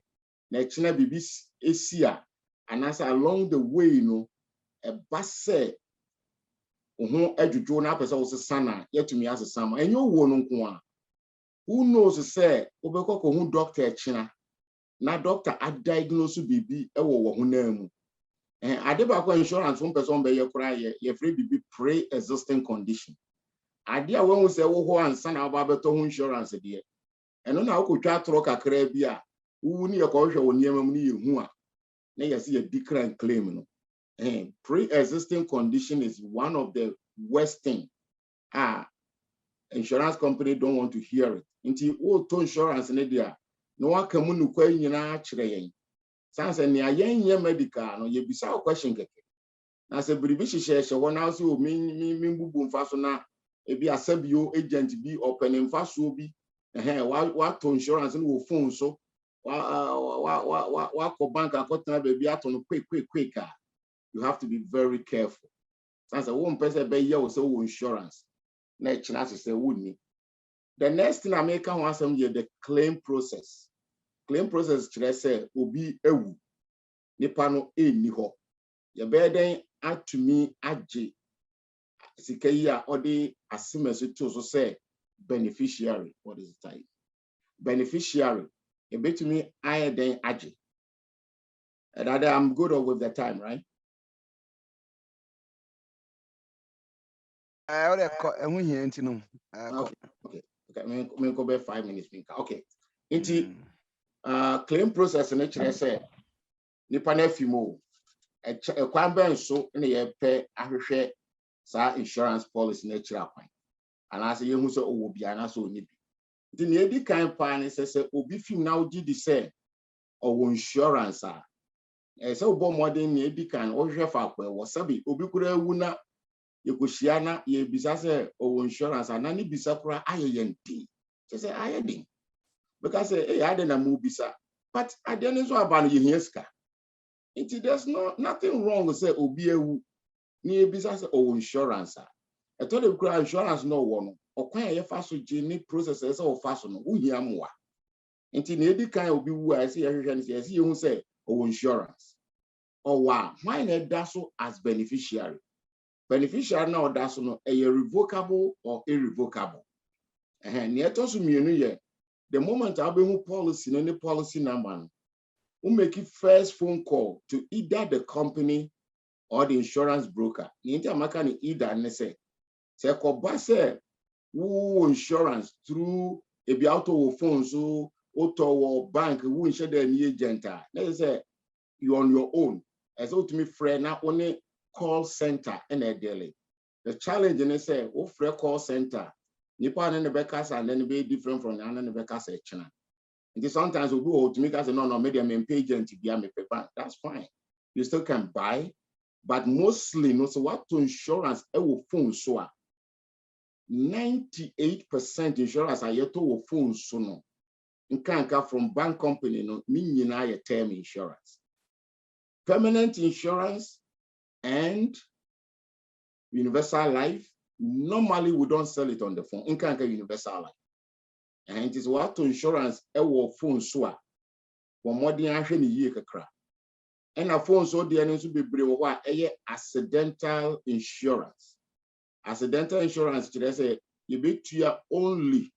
Next BB Asia. And as along the way, you know, a bus say, Eduna person was a sana, yet to me as a summer. And you won't who knows to say, Obeko who doctor China. Na doctor a diagnose BB ewo who name. And Adebako insurance one person be your cry, your free BB pre-existing condition. Idea when we say, oh, and son about insurance, dear. And on how could chat rock a crabia, who need a culture when you who are. Now you see a decline claim. And pre-existing condition is one of the worst things. Insurance company don't want to hear it. Until all to insurance in India. No one can move quite in our train. Sans and near young medical, no, you be so question. Now, say, British shares one house you mean boom fastener, a be a sub agent be open and fast will be. What to insurance and will phone so. What bank I got baby out on a quick. You have to be very careful. Sans a one person by year so insurance. Nature as say wouldn't. The next thing I make want some year the claim process. Claim process say obi ewu nipa no eni ho ye be den atumi age sika yi a odi asemese to so say beneficiary. What is the type? Beneficiary e betumi aye den age. And I'm good with the time, right? Okay. Me go be 5 minutes. Okay. Claim process in nature say nipa na fimo e kwan ben so na ye pe ahwehwe sa insurance policy nature akwan ana say ye hu so owo bia na so oni bi nti na edi kan pa ne say obi fim na ogi di say owo insurance say obo modern na edi kan ohwe fa akwa wo sabi obi kura ewu na ye koshia na ye bisa say owo insurance ana ni bisa kura ayeyenti say ayedin because hey I didn't move bisa but I didn't so about you heska. There's nothing wrong with say obi ewu ni ebisa say oh insurance I told the crowd insurance no one or kwan ye fa so gene process say o fa so no wo hia moa nti na edi kan obi wu I say hwehwe say you hu say oh insurance or why na da so as beneficiary na da so no revocable or irrevocable na etosu mienu ye the moment I be who policy any policy number who make it first phone call to either the company or the insurance broker. Ninja makani either ne say koba say who insurance through a be auto phone so auto or bank who insure the agent. They say you on your own. As to me friend not only call center and a daily. The challenge in say oh free call center. Nipa and the backers and then be different from the other backers channel. And sometimes we go to make us no maybe I'm agent to be a paper. That's fine. You still can buy, but mostly no so what to insurance will phone so 98% insurance are yet to phone so no. In can't from bank company no meaning a term insurance. Permanent insurance and universal life. Normally, we don't sell it on the phone. In Kanka Universal Life. And it is what to insurance a phone so for more than a year. And a phone so the energy be brave accidental insurance. Accidental insurance, today say you be to your only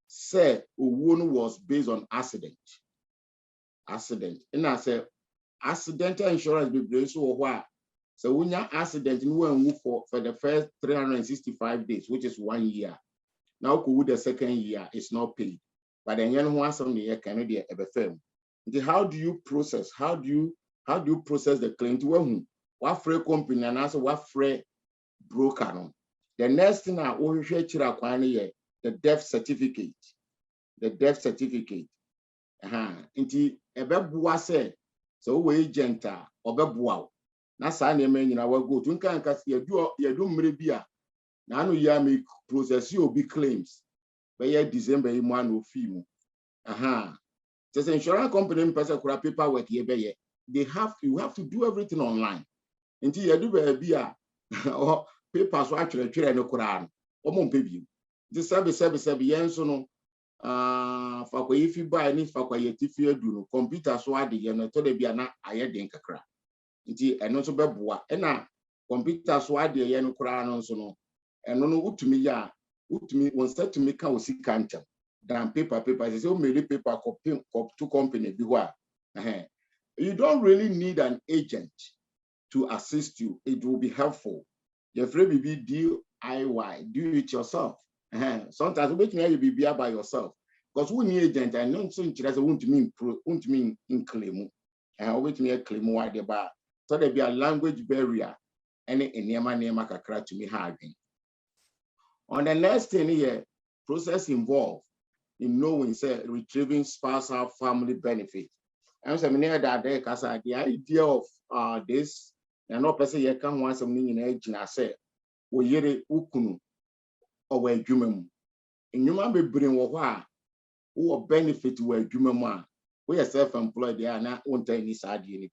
say one was based on accident. And I say accidental insurance be brave so what? So when your accident you won't for the first 365 days, which is 1 year. Now could the second year is not paid. But then you know some year Canada ever firm. How do you process? How do you process the claim to what free company and also what free broker? No? The next thing I will share the death certificate. The death certificate. Inti ebe bua say so we agent obebua. Na sa na eme nyina wa go to nkan ka yedu mmre bia na anu ya me process you be claims by December mu an ofi mu. Just insurance company person kura paperwork ye be you have to do everything online. Until you do be a or papers so actually no kura no mo mpebi. This service yen so no fa kwa ifi buy ni fa kwa yetifi edu no computer so ade ye no to de bia na aye den kakra. Nti eno so beboa e na computer so ade ye no kura no so no eno no utumi ya utumi won set to make an osika ntam than paper say o made paper copy to company bi ho a you don't really need an agent to assist you. It will be helpful. Your free be DIY, do it yourself. Sometimes we can be by yourself because we need agent and not so interested won't mean in claim wait me claim why the bar so there be a language barrier and nema kakra to me having. On the next thing here, process involved in knowing say retrieving spousal family benefit. And so many that day the idea of this and no person you can want some in age and say we yere ukunu or where jumem in human be bring who benefit where jumema we are self-employed they are not on any side unit.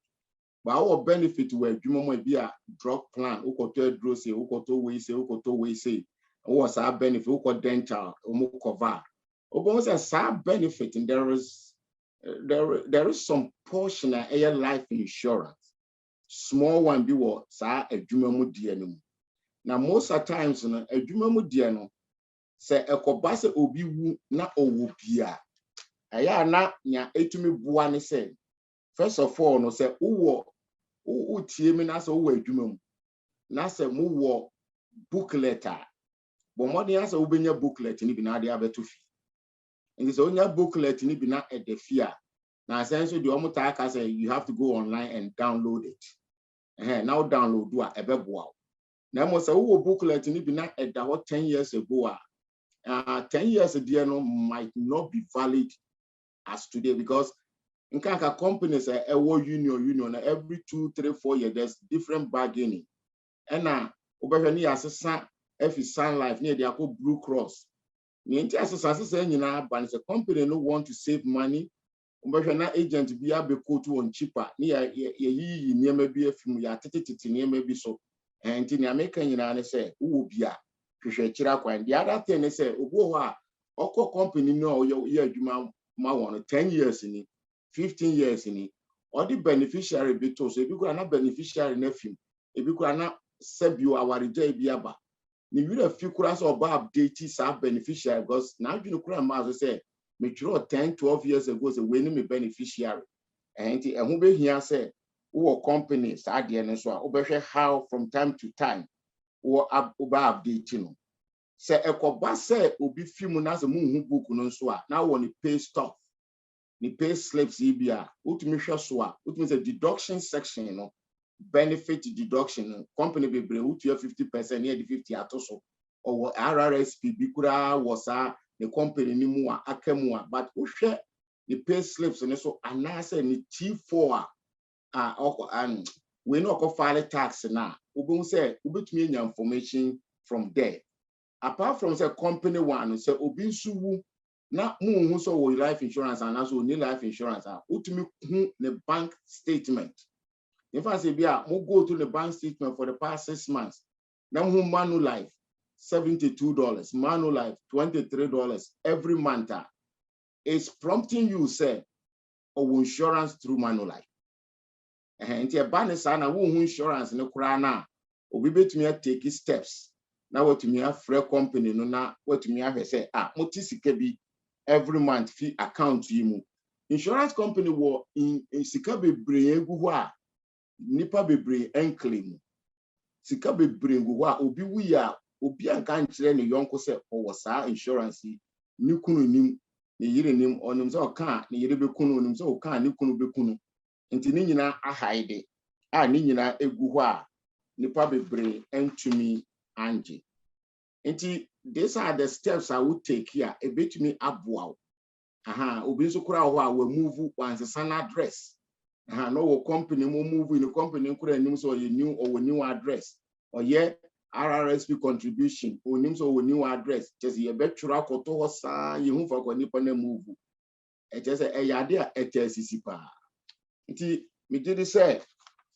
But our benefit where jumema be a drug plan who could drose who could say what's our benefit who could dental or cover. Almost a sad benefit and there is some portion of air life insurance. Small one be what sa a jumamu dianum. Now most of times a jumamu diano say a kobasa obi wu na owupia. Aya na nya etumi buane say. First of all, no say uwo tiemi na so uwe jumamu. Na say mu wo booklet. But more than answer ubenya booklet ni bina de abetufi. And so your booklet ni bina at the fear. Now essentially the omutaka say you have to go online and download it. Now download do a ebeboa. Now mo say who booklet ni bina at that 10 years ago. 10 years ago might not be valid as today because in Kanka companies a union every 2, 3, 4 years there's different bargaining. And now obehani assessment if it's Sun Life near the Blue Cross. The company no want to save money. Agent be able to cheaper. Near ye maybe a few ya maybe so. And in American say, who be a and the other thing they say, Oko company no you want 10 years in it, 15 years in it, or the beneficiary be told. So if you could not beneficiary nephew, if you could not save you our JBaba. Ni a few crowds or update sub beneficiary because now you know say mature 10, 12 years ago so when me beneficiary. And who be here say who companies are the so how from time to time or update you know. Say a koba say obi film na mu book no so now when you pay stuff. Ni pay slips EBR, ultimate so ultimate a deduction section you know. Benefit deduction company be bring out 50% near the 50 atoso or RRSP bikura was the company ni mu akemu but who share the pay slips and so anasa ni T4 and we no go file tax now we say ubetumi nya information from there apart from say company one say obi nsuwu na mu so life insurance and also ni life insurance utumi the bank statement. If I say, yeah, we'll go to the bank statement for the past 6 months. Now, Manulife, $72, Manulife, $23 every month. It's prompting you, say, of insurance through Manulife. nti eba ne saa na wo hu insurance ne kura na obi betumi take steps na watumi afrɛ company no na watumi ahwɛ sɛ moti sika bi every month fi account yi mu insurance company wo in sika bebree egu ho a nipa bebree enclaim sika bebree egu ho a obi wu ya obi anka nkyerɛ ne yonko sɛ ɔwɔ saa insurance yi ni kunu nim ne yire nim onim sɛ ɔka ne yire bekunu onim sɛ ɔka ne kunu bekunu nti ne nyina ahaide ne nyina egu ho a nipa bebree entumi anje nti these are the steps I would take here a bit me aboa obi nso kura ho a we move once san address no wo company mo move in the company kura nim so ye new or new address or ye RRSP contribution onim so wo new address just ye betwura koto ho saa ye hu fa ko nipa na move e just e yade a etesisi pa nti me did say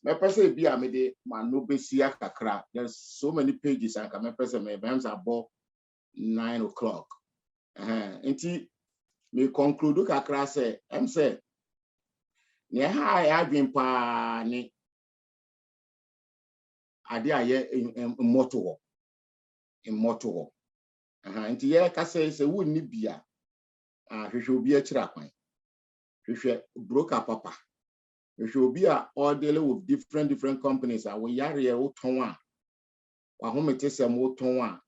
my person be a me de mano besia kakra there's so many pages and my person my times about 9 o'clock nti me conclude kakra say say ne ha adwen pa ni ade aye immortal nti ye ka say wonni bia hwehwe obi a kira kwan hwehwe broker papa hwehwe obi a all deal with different companies we yare o ton a wa homete se mo ton a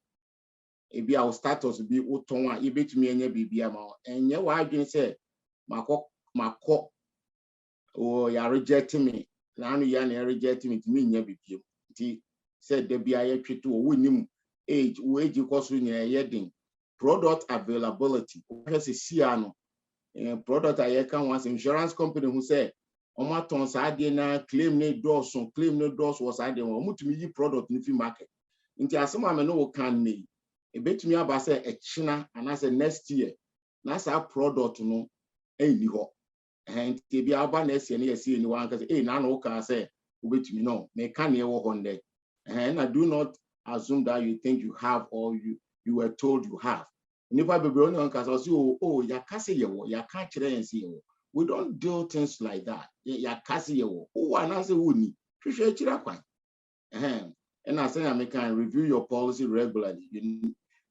ebi a status bi o ton a yebetumi anya bibia ma enye wa adwen se makọ o ya reject me na anu ya na reject me timi nya bibia nti se de bia ye tweto o wonim age cost nya ye den product availability o se sia no product aye kan was insurance company who say omaton sa ade na claim ne doors was ade o mutumi yi product ni fi market nti asema me no kan ne ebetumi aba say echina anase next year na sa product no eni ho nti bia aba na ese ne yesi ni wan ka say na no ka say obetumi no me kan ne wo honde and I do not assume that you think you have or you were told you have nipa bebre no kan say ya ka say yewo ya ka kire yensi yewo. We don't do things like that. Ya kasi yewo. Anase woni. Hwehwe kira kwan. And I say I can review your policy regularly.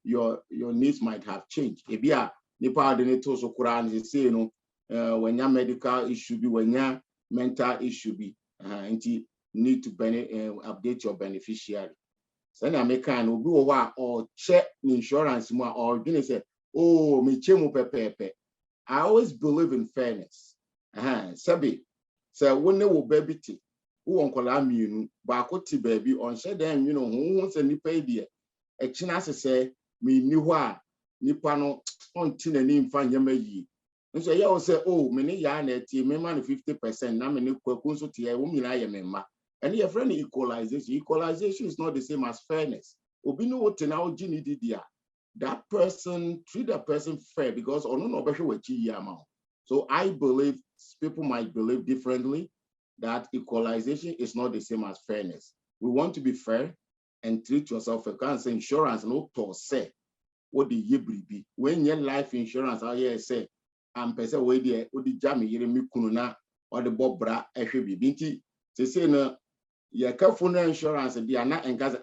Your needs might have changed. Ebia nipa de ne to so kura an say no when your medical issue be when your mental issue be nti need to update your beneficiary. So na me can obi wo wa or check insurance mo or gini say me chemu pepepe. I always believe in fairness. Sabi, say when they will baby tea, who won't call me, Bakoti baby on shed them, who wants any pay dear. A chinas say, me niwa, nipano on tin and in fan yamayi. And so you say, many yarn at me money 50%, na many quakunso tia, woman I am member. And your friend equalization. Equalization is not the same as fairness. Obino what now Ginny did. That person treat that person fair because so I believe people might believe differently that equalization is not the same as fairness. We want to be fair and treat yourself fair. Can't say insurance no to say what the yebri be when your life insurance say person way there what the jammy me kununa or the bobra ehwe binti say no your careful insurance the na engaze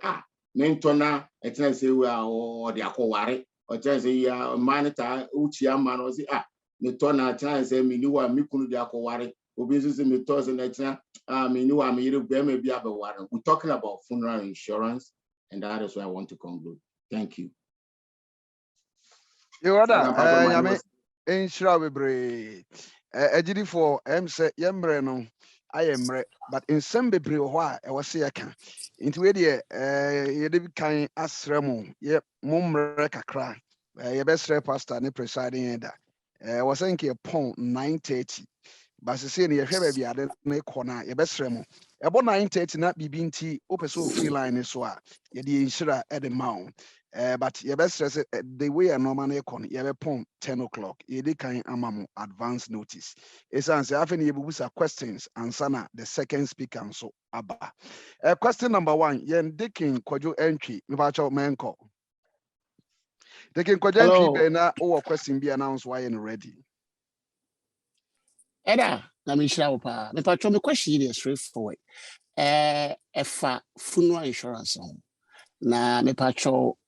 Mentona, etna say we are or the akoware, or just say ya manita uchia man or say metona try say me niwa mikunu the akoware, obizu me tos and etna me niwa me be be abaware. We're talking about funeral insurance, and that is what I want to conclude. Thank you. You are that insura bebre ejidi for say yembre no I am re, but in some bebre ho a e wose yeka into we de ye de kan asremo ye momre kakra ye besre pastor ne presiding elder was nke pon 9:30 but say ne ye hwe ba bia de ne kona ye besre mo e bo 9:30 na bibi nti opeso free line so a ye de insura e de maun but you best stress the way a normal econ you have pon 10 o'clock you can amamu advance notice it's answer often you will questions and sana the second speaker and so aba question number 1 yen diking kwajo entry me ba cho menko diking kwajo entry be na o question be announce why you ready Eda na me shira wo pa. Me pa me question is straightforward. Efa funeral insurance on. Na me pa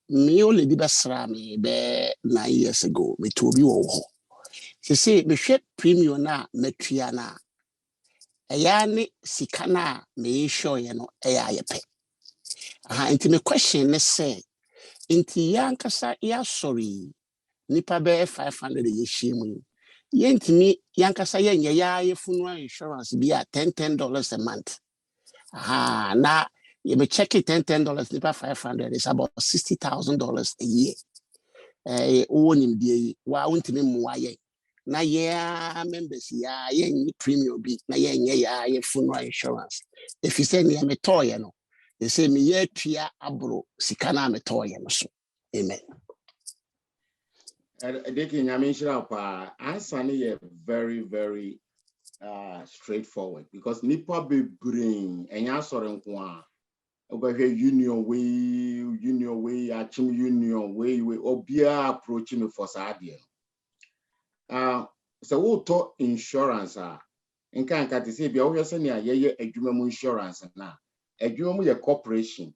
me only di besra me be 9 years ago. Me to bi wo ho. Se me hwɛ premium na metua na. Eya ne sika na me sure ye no eya yepe. Nti me question ne say nti yankasa ya sorry nipa be 500 ye shimu. Yentimi yankasa yenye ya funeral insurance be at $10 a month. Na you be check it $10 nipa 500 is about $60,000 a year. Onim die wa untimi muaye. Na yeah members ya yen premium bi na yenye ya funeral insurance. If you say me me toy no, they say me ye tua abro sikana me toy no so. Amen. Deki nyame nhyira pa answer ne very very straightforward because nipa be brain enya sore nko a obehwe union way achim union way obia approach me for saade so we to insurance nka te say bia wo hwese ne ayeye adwuma mu insurance na adwuma mu ye corporation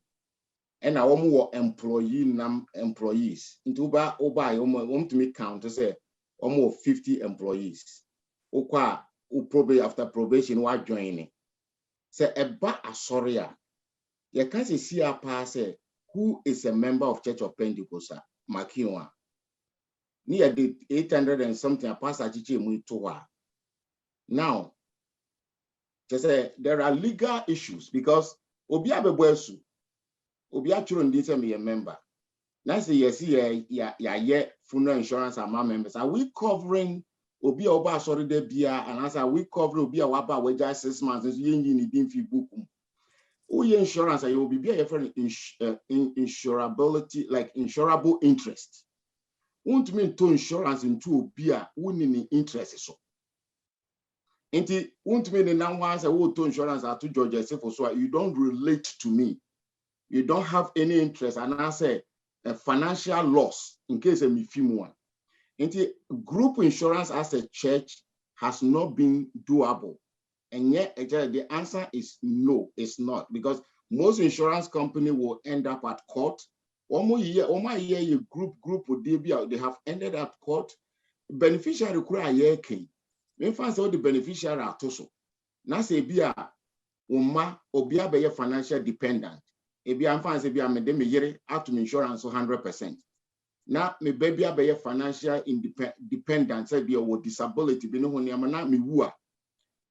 and I want employees into oba to make count to say almost 50 employees. Probably after probation wa joining. Say eba asoria. You can see a pass who is a member of Church of Pentecost Makiwa. Near the 800 and something a pass achiche mu to. Now just say there are legal issues because obi abeboesu obi achuro ndi say me a member. Now say yes yeah funeral insurance and my members. Are we covering obi oba sorry de bia and as we covering obi waba weja 6 months so yen ni din fi book. Oye insurance you will be a different insurability like insurable interest. Won't mean to insurance into obi a woni interest so. Inti won't mean na wan say wo to insurance at to George for so you don't relate to me. You don't have any interest, and I say a financial loss in case of me one. Group insurance as a church has not been doable, and yet the answer is no, it's not because most insurance company will end up at court. One year, group would they have ended at court. Beneficiary require year king. Me fancy all the beneficiary are also. Na say bia obia be financial dependent. Ebi amfan se bi amede me yere atum insurance 100%. Na me baby abeye financial dependent say bi o disability bi no ho ne na me wu a.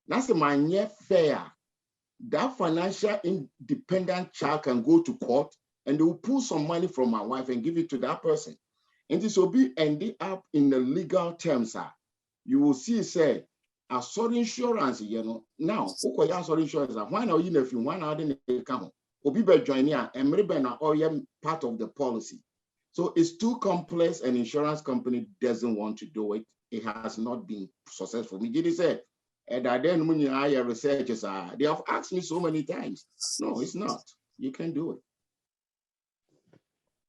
Na se manye fair. That financial independent child can go to court and they will pull some money from my wife and give it to that person. And this will be ending up in the legal terms. You will see say a sorry insurance, now sorry insurance. Why now you know if you want out in the account? Obi be join here and maybe na all part of the policy. So it's too complex and insurance company doesn't want to do it. It has not been successful. Me did say that then when you hire researchers they have asked me so many times. No, it's not. You can do it.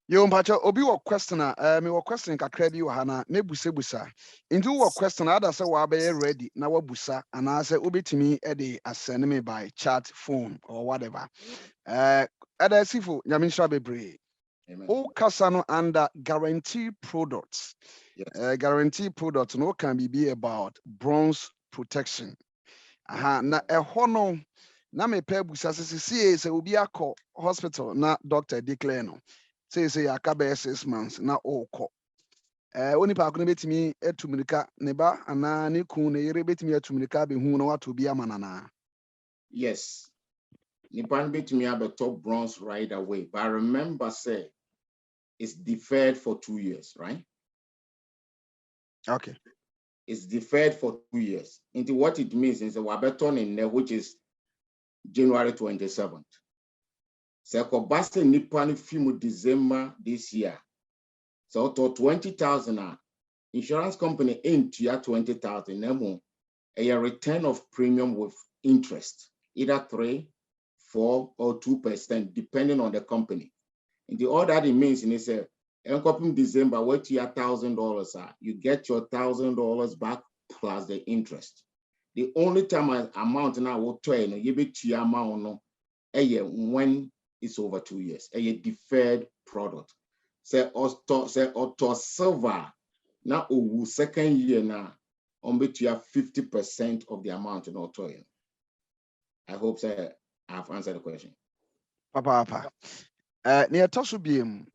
Yo mpacha obi wo question me wo question kakra bi wo hana me busa into wo question ada say wa be ready na wa busa ana say obetimi e dey asend me by chat phone or whatever ada sifo nyaminsha bebre o kasa no under guarantee products. Yes. Guarantee products no can be about bronze protection na hono na me pe busa say obi akọ hospital na doctor declare no say yakabe 6 months na oko oni pa ko betimi etumrika ne ba ana ne kun ne yere betimi etumrika be hu na wato bi amanana. Yes, nipan betimi abeto bronze right away, but remember say it's deferred for 2 years, right? Okay, it's deferred for 2 years. Into what it means is a wabeton in there, which is January 27th. Seko basta nipani fimu December this year. So to 20,000 insurance company into ya 20,000 nemo a return of premium with interest, either 3, 4, or 2%, depending on the company. And the all that it means is a in December, what your $1,000 are, you get your $1,000 back plus the interest. The only time an amount now will try no you bet your amount no when it's over 2 years. A deferred product. Say auto silver now second year now on bet you have 50% of the amount in auto. I hope I have answered the question. Papa. Near Tosubium,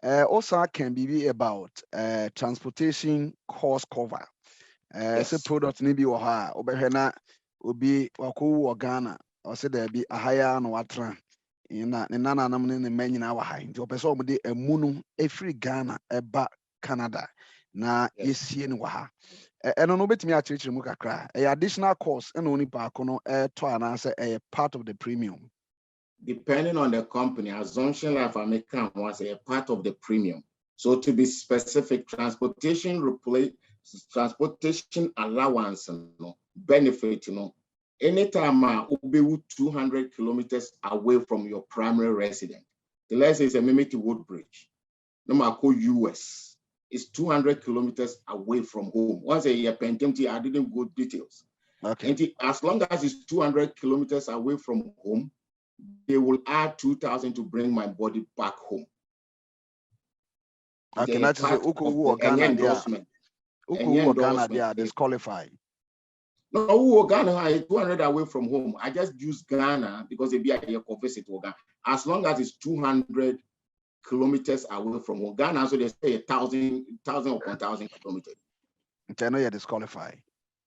also can be about transportation cost cover. Say product maybe or ha, Obehena will be Waku or Ghana, or say there be a higher no watra. In Nana in the men in our high. The person with a munu, a free Ghana, a back Canada. Na yes, in Waha. And on obet me at Rich Mukakra, a additional cost and only parkono to an answer a part of the premium. Depending on the company, Assumption Life American was a part of the premium. So to be specific, transportation allowance, benefit, anytime will be 200 kilometers away from your primary resident. The let's say it's a Mimiti Woodbridge. No matter US, it's 200 kilometers away from home. Once a year, I didn't go details. Okay. And as long as it's 200 kilometers away from home, they will add 2,000 to bring my body back home. Okay, that's Uku Ghana endorsement. Uku Ghana they are disqualified. No, Ghana is 200 away from home. I just use Ghana because they be a visit to Ghana. As long as it's 200 kilometers away from home, Ghana, so they say 1,000 upon 1,000 kilometers. I know you're disqualified.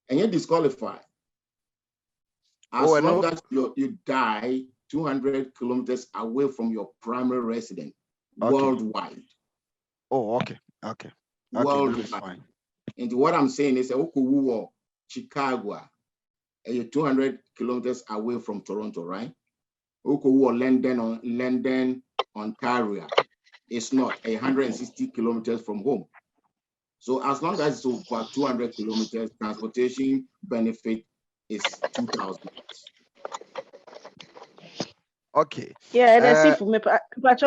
And you're disqualified. As long as you die 200 kilometers away from your primary resident, worldwide. Oh, okay. Worldwide. And what I'm saying is, Chicago, 200 kilometers away from Toronto, right? London, Ontario. It's not 160 kilometers from home. So as long as it's over 200 kilometers, transportation benefit is 2,000. Okay. Yeah, that's it for me.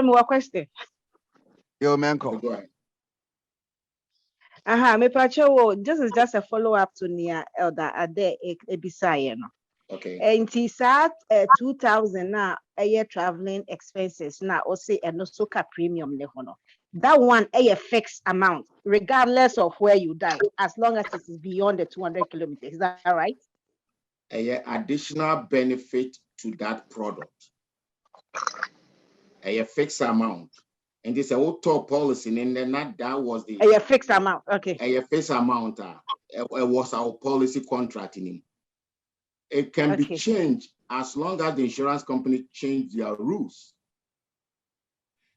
More question. Yo, Manko. Go ahead. This is just a follow-up to Nia Elder Ade Ebisaye. Okay. And it's at 2,000 now a year traveling expenses now or say and also premium level. That one a fixed amount, regardless of where you die, as long as it is beyond the 200 kilometers. Is that right? A additional benefit to that product. A fixed amount. And it's a auto policy, and then that was the a fixed amount. Okay. A fixed amount. It was our policy contract in him. It can be changed as long as the insurance company change their rules.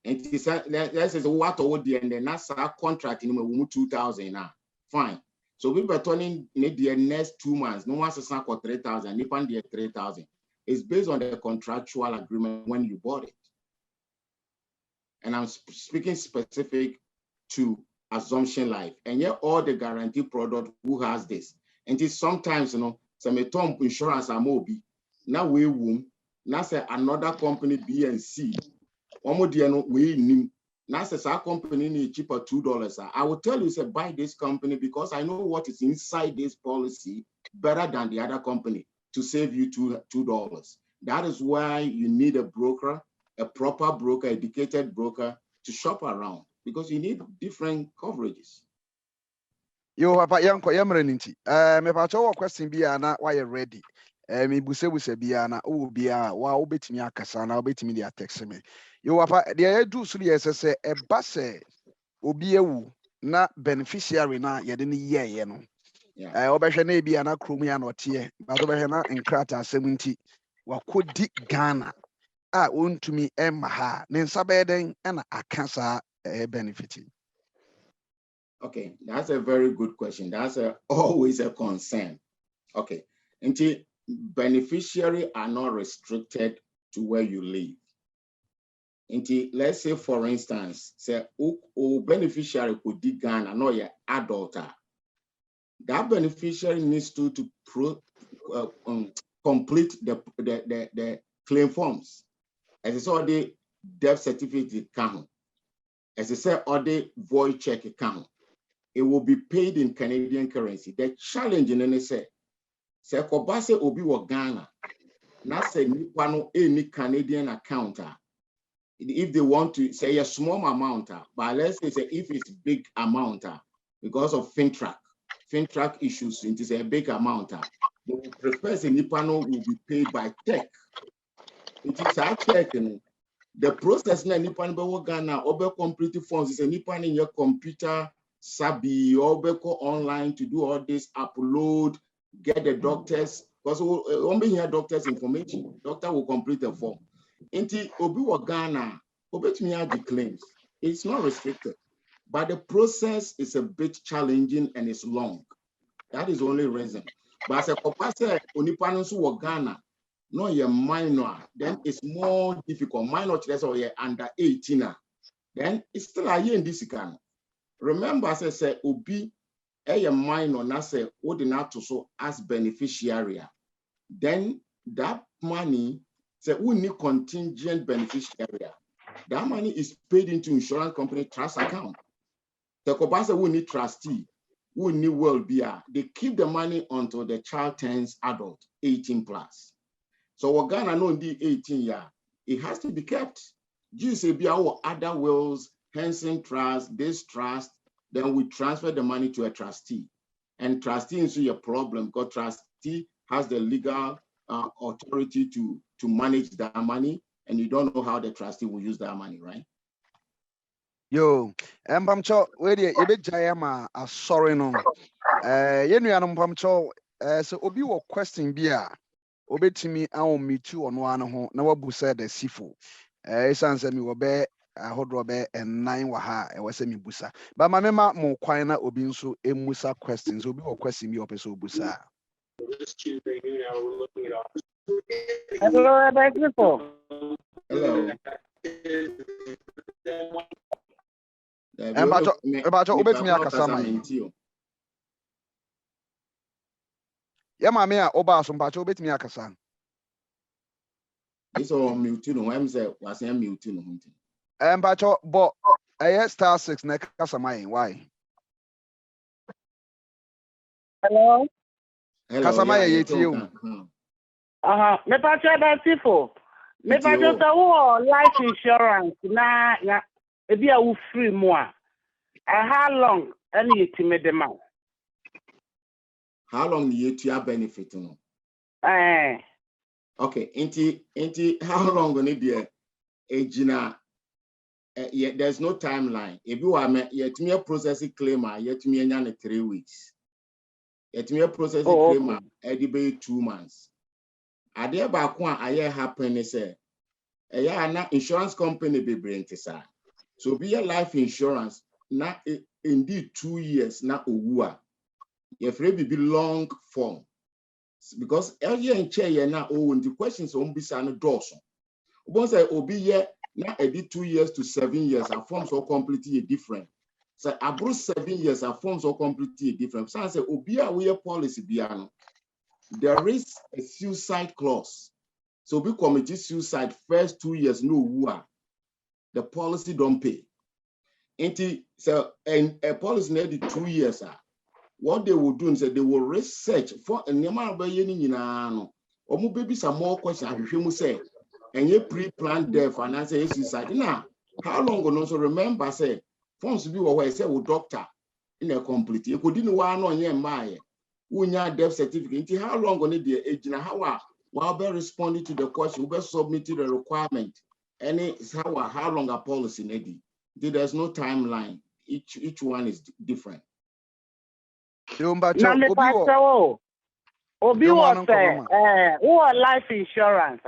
And let's say what would the and then that's our contract in 2,000 now. Fine. So we were turning in the next 2 months. No one's a 3,000. If on the 3,000, it's based on the contractual agreement when you bought it. And I'm speaking specific to Assumption Life. And yet all the guarantee product who has this. And it's sometimes, some insurance are mobi. Now we womb. Now say another company B and C. We now says our company need cheaper $2. I will tell you, say buy this company because I know what is inside this policy better than the other company to save you $2. That is why you need a broker, a proper broker, educated broker to shop around because you need different coverages. Yo, Papa Yanko, Yamreninti. Me pacho question be na why you ready. Me buse be na o bia wa obetimi akasa na obetimi dia text me. Yo, Papa, the do so yes say e ba se obi ewu na beneficiary na ye de ne ye no. Obehwe na bia na krom ya na ote ba do behwe na nkrata asem nti wakodi Ghana. Untumi emma ha ne nsa beden na akasa benefiting. Okay, that's a very good question. That's always a concern. Okay, until beneficiaries are not restricted to where you live. Until let's say, for instance, say beneficiary could dig Ghana, not your adult. That beneficiary needs to complete the claim forms. As I saw the death certificate account, as I said, or the void check account, it will be paid in Canadian currency. The challenge in NSA, Se kobase obi wo Ghana, na se nipa no any Canadian account, if they want to say a small amount, but let's say if it's big amount, because of FinTrack issues, it is a big amount, they will prefer the nipa no will be paid by check. It is a check, the process na nipa no be Ghana, obe complete forms is a nipa in your computer, sabi, obe go online to do all this, upload, get the doctors, because only here doctors information, doctor will complete the form. Inti obi wa Ghana, obi to me the claims. It's not restricted, but the process is a bit challenging and it's long. That is the only reason. But as a compassion, onipano su wa Ghana, no you're minor, then it's more difficult. Minor children or you're under 18, then it's still a year in this kind. Remember, as I said, obi a minor, na say ordinary so as beneficiary. Then that money, say we need contingent beneficiary. That money is paid into insurance company trust account. The company we need trustee, we need well-being. They keep the money until the child turns adult, 18 plus. So we're gonna know the 18 year, it has to be kept. GCB our other wills, Henson Trust, this trust, then we transfer the money to a trustee. And trustee is a problem because trustee has the legal authority to manage that money, and you don't know how the trustee will use that money, right? Yo, Pamcho, where the Jayama are sorry no. Yenu Pamcho, so Obi wa question bia, Obi Timi, I will meet you on one home, now busa the sifu. Sans me will bear a hot robber and 9 waha, and was semi busa. But my mema mo quina obinso a musa questions, Obi wa question me up so busa. This Tuesday noon hour, we're looking at Hello, people. Hello. Ebacho obet me akasama. Ya mame a oba so mpacho obet me akasa. This all mute no I'm say was say mute no hunting. Mpacho but *6 na kasama yin why? Hello. Kasama ye tie o. Me pacho about people. Me pacho so life insurance na ebi a wo free more. How long any you made them out? How long you to benefit no? Okay, inti how long gonna be ejina there's no timeline. If you are yet me processing claim yet me enya 3 weeks. Yet me processing claim be 2 months. Ade ba ko a happen is na insurance company be bring sa. So be a life insurance na indeed 2 years na owu a your free be long form because earlier in chair na the questions on bisa no doso obon say obi ye na edit 2 years to 7 years our forms are completely different. So abro 7 years our forms are completely different. So say obi a we policy biano there is a suicide clause. So we commit suicide first 2 years no owu the policy don't pay. So and a policy needed 2 years. What they will do is that they will research for a number of years. Or maybe some more questions. You say, and you pre-planned death and answer suicide. Now, how long will also remember? Say, forms be what I say with doctor in a complete. You could didn't want on your mind. Unya death certificate. How long will it be age? Now, how be responding to the question? Be submitted the requirement. Any how long a policy needed? There's no timeline. Each one is different. Na me pacho obi was who life insurance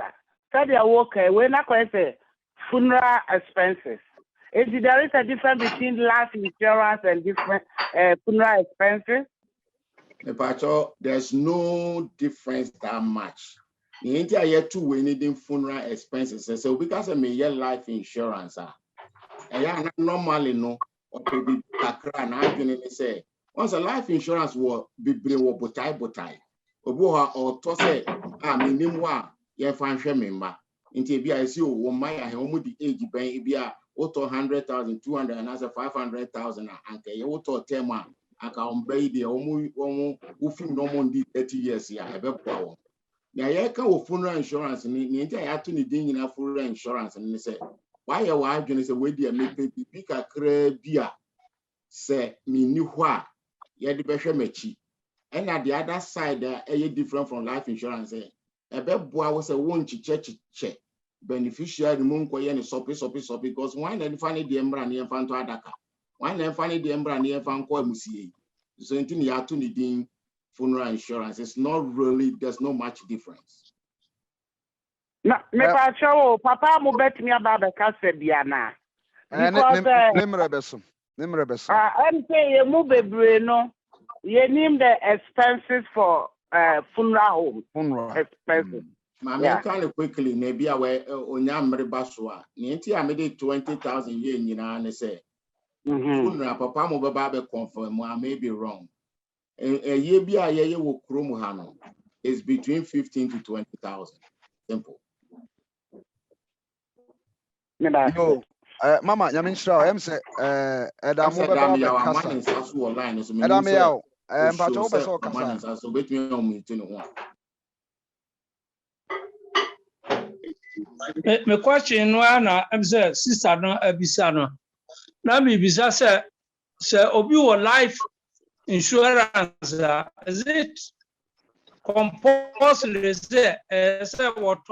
said they work we na say funeral expenses. Is there is a difference between life insurance and different funeral expenses? Me pacho, there's no difference that much. The entire year two we needing funeral expenses. So because me year life insurance normally no or be kakra na adwene say once a life insurance will be botai. Obo or to say minim wa ye fan hwe memba. Nti bia esi o wo man ya he omo di age ban bia auto 100,000 200 and as 500,000 anke ye auto term aka ombe de omo ufim no mo ndi 30 years ya ebeboa wo na ye ka wo funeral insurance ni ntia ya to ni din nyina funeral insurance ni se why ye wa adwene se we de mepe bi kakra bi a se mi ni ho a ye de behwe machi and at the other side different from life insurance ebeboa wo se won chiche beneficiary mo nkoye ni sopi because one na fa ni de mbra na ye fa nto adaka one na fa ni de mbra na ye fa nko amusie so ntin ya to ni din funeral insurance is not really, there's no much difference. Na me pa show papa mo bet me about the kase bia na because nemre beso I'm saying mo bebre no you name the expenses for funeral expenses. Mama kind of quickly maybe awe onya mre baswa ni nti a me de 20,000 ye nyina ne say funeral papa mo baba be confirm I may be wrong. A year be a year wo krom ha no is between 15 to 20,000. Simple. Yo, mama, yamin shra em say edamu baba be kasa. Edamu yawo mpacho wo be so kasa. So bet me on me no. Me question no na em say sister no abisa no. Na me bisa say obi wo life insurance is it compulsory say what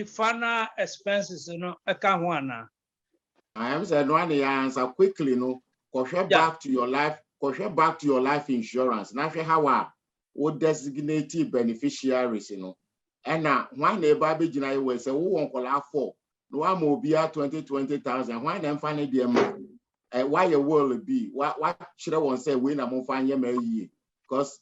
final expenses no aka ho ana I am said one answer quickly no back to your life insurance na hwe how wo designate beneficiaries no and na one neighbor be gina you say wo won kola 4 no am obi a 20,000 why dem fa ne de am why your will be what should I want say we na mo fa nye because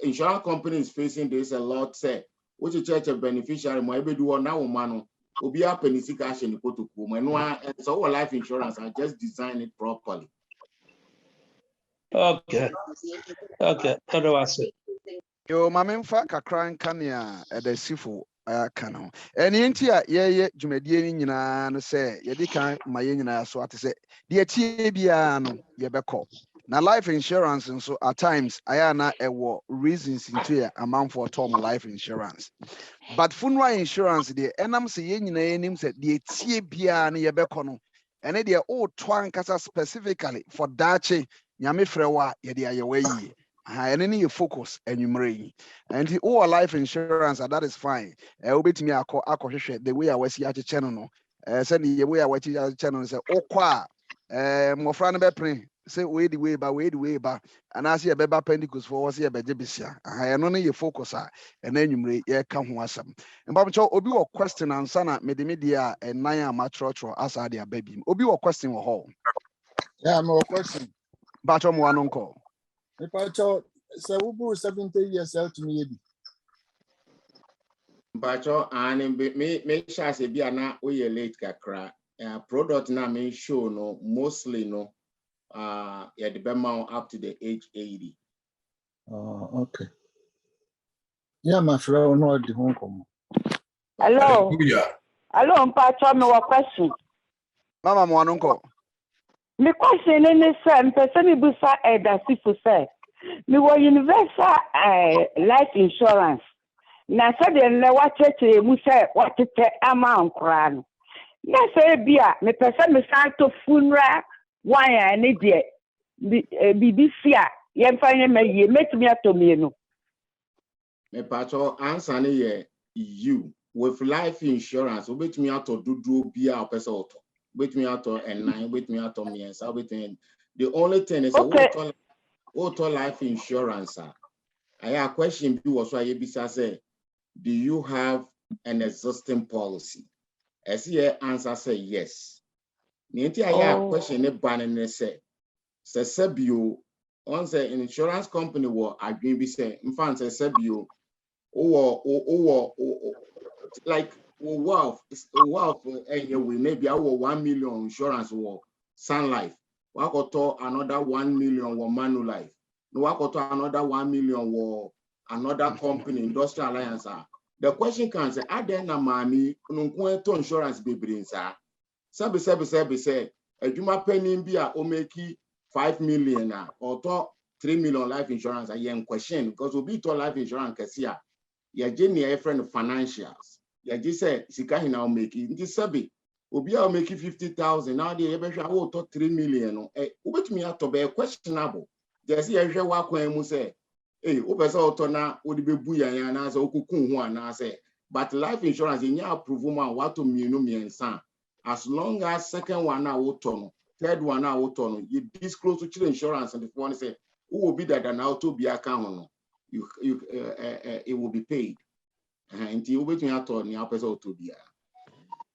insurance company is facing this a lot say which church of beneficiary mo ebe do na wo man no obi a penisi cash in kotoku mo no so our life insurance I just design it properly. Okay otherwise Yo mama mfa kakra nka ne a edasifo aka no eni nti a ye dwumadie ni nyina no se ye di kan ma ye nyina so ate se de atie bia no ye beko na life insurance nso at times aya na ewo reasons into ya amount for term life insurance but funeral insurance de enam se ye nyina enim se de atie bia no ye beko no ene de o to ankasa specifically for dache nyame frewa ye de ayewa yi any focus enumerate and all life insurance that is fine obet me akọ the way I was here channel no send the way I was here channel say okwa mofra no be pray say we the way ba and I see a beba pentecost for was here be bisia no no focus and enumerate ye ka ho asam mbamcho obi wo question answer na media and nine amatrotro asa dia baby obi wo question wo ho yeah my question bacho mo anonko Pacho, so we 70 years old to me. Pacho, and me sure say be na we late kakra. Product na me show no mostly no. Yeah, the amount up to the age 80. Oh, okay. Yeah, my friend, no the home come. Hello. Hello, Pacho, me wa question. Mama mo anonko. Me question any say person me busa edasifu say me wa universal life insurance na say de na wa cheche mu say what te amount kran na say bia me person me san to funeral one ani de bibisia ye mfanye me ye metumi atomi no me Pacho answer ne ye you with life insurance obetumi ato dudu bia opese auto with me out and 9 with me out on me and everything. The only thing is auto life insurance. I have a question was why you say, do you have an existing policy? As your answer say yes. Ninti I have a question a ban say Sebio on the insurance company will agree be say in fact Sebio like wow, maybe our 1 million insurance or Sun Life. Wakoto another 1 million or Manulife. No, wakoto another 1 million or another company, Industrial Alliance. The question can say, are there na mami to insurance be bring sa? Sabi say, a juma penny be a omeki 5 million or 3 million life insurance I am question because we be to life insurance kasi ya jeni ya friend financials ya just say sika hina o make it sabi obi a make 50,000 now dey ebe hwa wo to 3 million no ubetumi ato be questionable just ya hwe wa kwan mu say ubesa oto na odi bebu yan na say okukun ho ana say but life insurance in your approval man what to miensa as long as second one na wo to no third one na wo to no you disclose to insurance and the one say who will be that an auto be account it will be paid until you wait to turn your person to be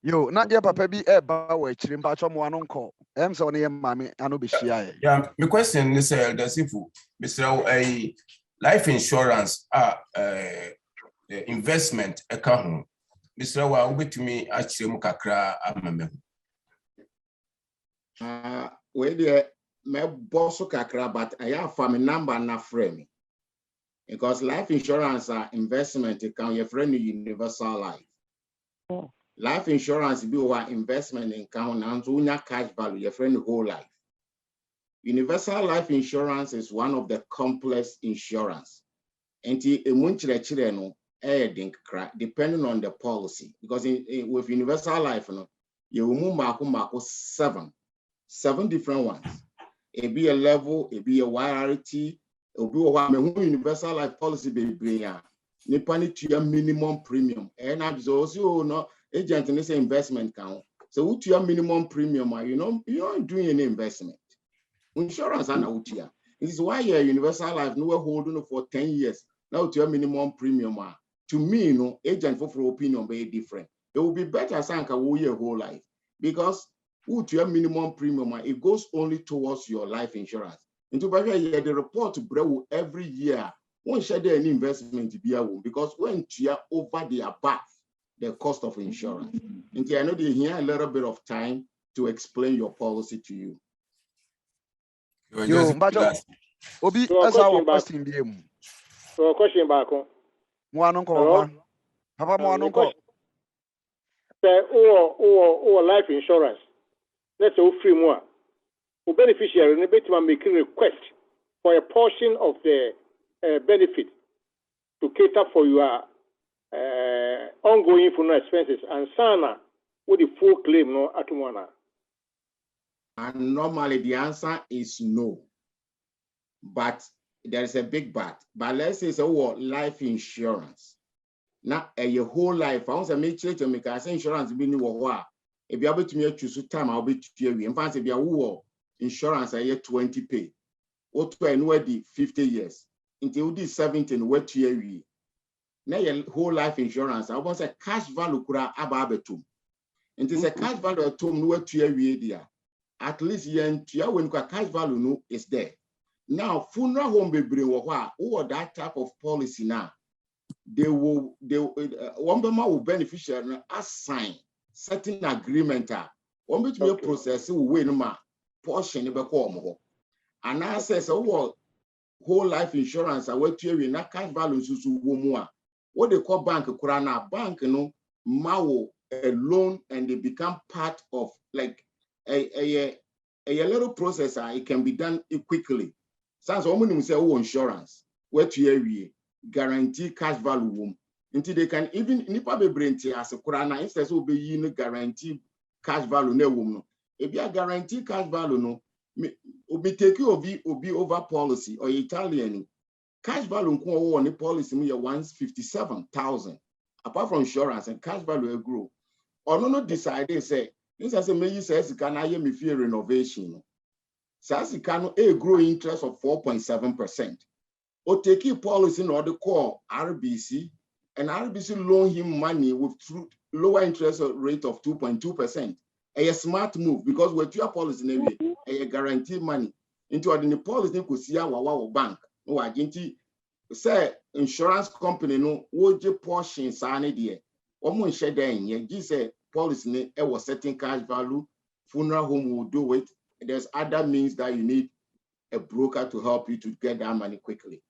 yo na dia papa bi ba wa chiri mpa cho mo anonko so ne mame ano be hia yeah my question is the sifu Mr. Life insurance investment account Mr. wa ubetumi achire mu kakra amame we dey me boss kakra but I have family number na frame because life insurance investment account your friend universal life. Life insurance be our investment account and so unya cash value your friend whole life. Universal life insurance is one of the complex insurance. Enti emunchire no depending on the policy because with universal life no you will move 7 different ones. It be a level, it be a YRT, it be a universal life policy be bring Nipani to your minimum premium. And I'm also no agent in this investment count. So what your minimum premium you aren't doing any investment. Insurance and out here. This is why your universal life no holding for 10 years. Now to your minimum premium. To me, agent for opinion be different. It will be better sanka your whole life because to your minimum premium, it goes only towards your life insurance. Into the report grow every year. Won't share any investment to be because when you are over the above the cost of insurance. And I know they hear a little bit of time to explain your policy to you. Yo, Obi, that's our question. So, question back on. Papa, or life insurance. Let's say free more. For beneficiary, you need to make a request for a portion of the benefit to cater for your ongoing funeral expenses and sana with the full claim no at one. And normally the answer is no. But there is a big but. But let's say so life insurance. Now your whole life, I want to make sure to make insurance be new. If you are able to make choose time, I'll be to you. In fact, if you are insurance, I year 20 pay. Or to 50 years. Until this 17, what to you? Now your whole life insurance, I want a cash value kura ababetum. And it's a cash value at home, what to you? At least when cash value no is there. Now, funeral home be bring or that type of policy now. They will beneficiary assign certain agreement one bit me process we no portion be call and I says whole life insurance what you na cash value susu wo mu what they call bank kura na bank no mawo a loan and they become part of like a little process it can be done quickly sans woman say insurance what you guarantee cash value until they can even nipa be brenti as a kurana instead so be you guarantee cash value na wom. If you guarantee cash value no obi take obi over policy or Italian cash value nko on the policy me 157,000 apart from insurance and cash value grow or no decide say this as a me says can I me fear renovation says can grow interest of 4.7%. Or take a policy in order to call RBC, and RBC loan him money with lower interest rate of 2.2%. A smart move because with your policy, a guarantee money into the policy could see our bank. No, I didn't say insurance company no would you portion sign there. Almost share then, you say policy was setting cash value, funeral home will do it. There's other means that you need a broker to help you to get that money quickly.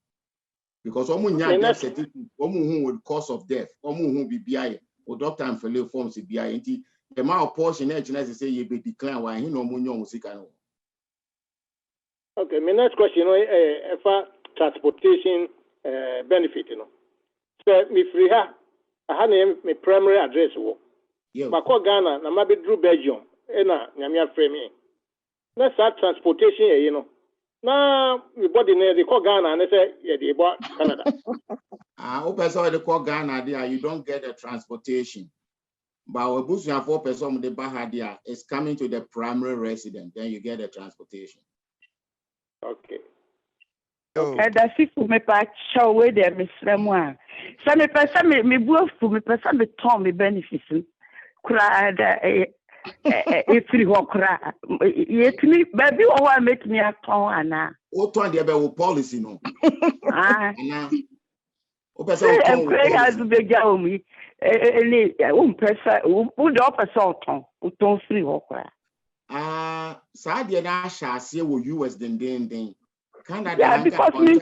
Because death certificate, with cause of death, who be BI or doctor and fellow forms the BI. The amount of portion say you be declined while he no money on Okay, my next question, for transportation benefit, So, me free ha, I had my primary address. But call Ghana, na ma be through Belgium, nyamia frame me. Let's start transportation, Now, we body they call Ghana and they say, yeah, they bought Canada. Person they call Ghana there, you don't get the transportation. But we push 4% of the Bahadia is coming to the primary resident, then you get the transportation. Okay. That's if me pa show where there Miss Ramwa. Some person me both to me person me turn me benefits. Kura if you walk cry, yet me baby or make me a ton ana. What one there be policy no? Ah. O person I'm crazy as the girl me. Person who the person ton free walk cry. Sa dia na shase wo US den. Canada. Yeah, because me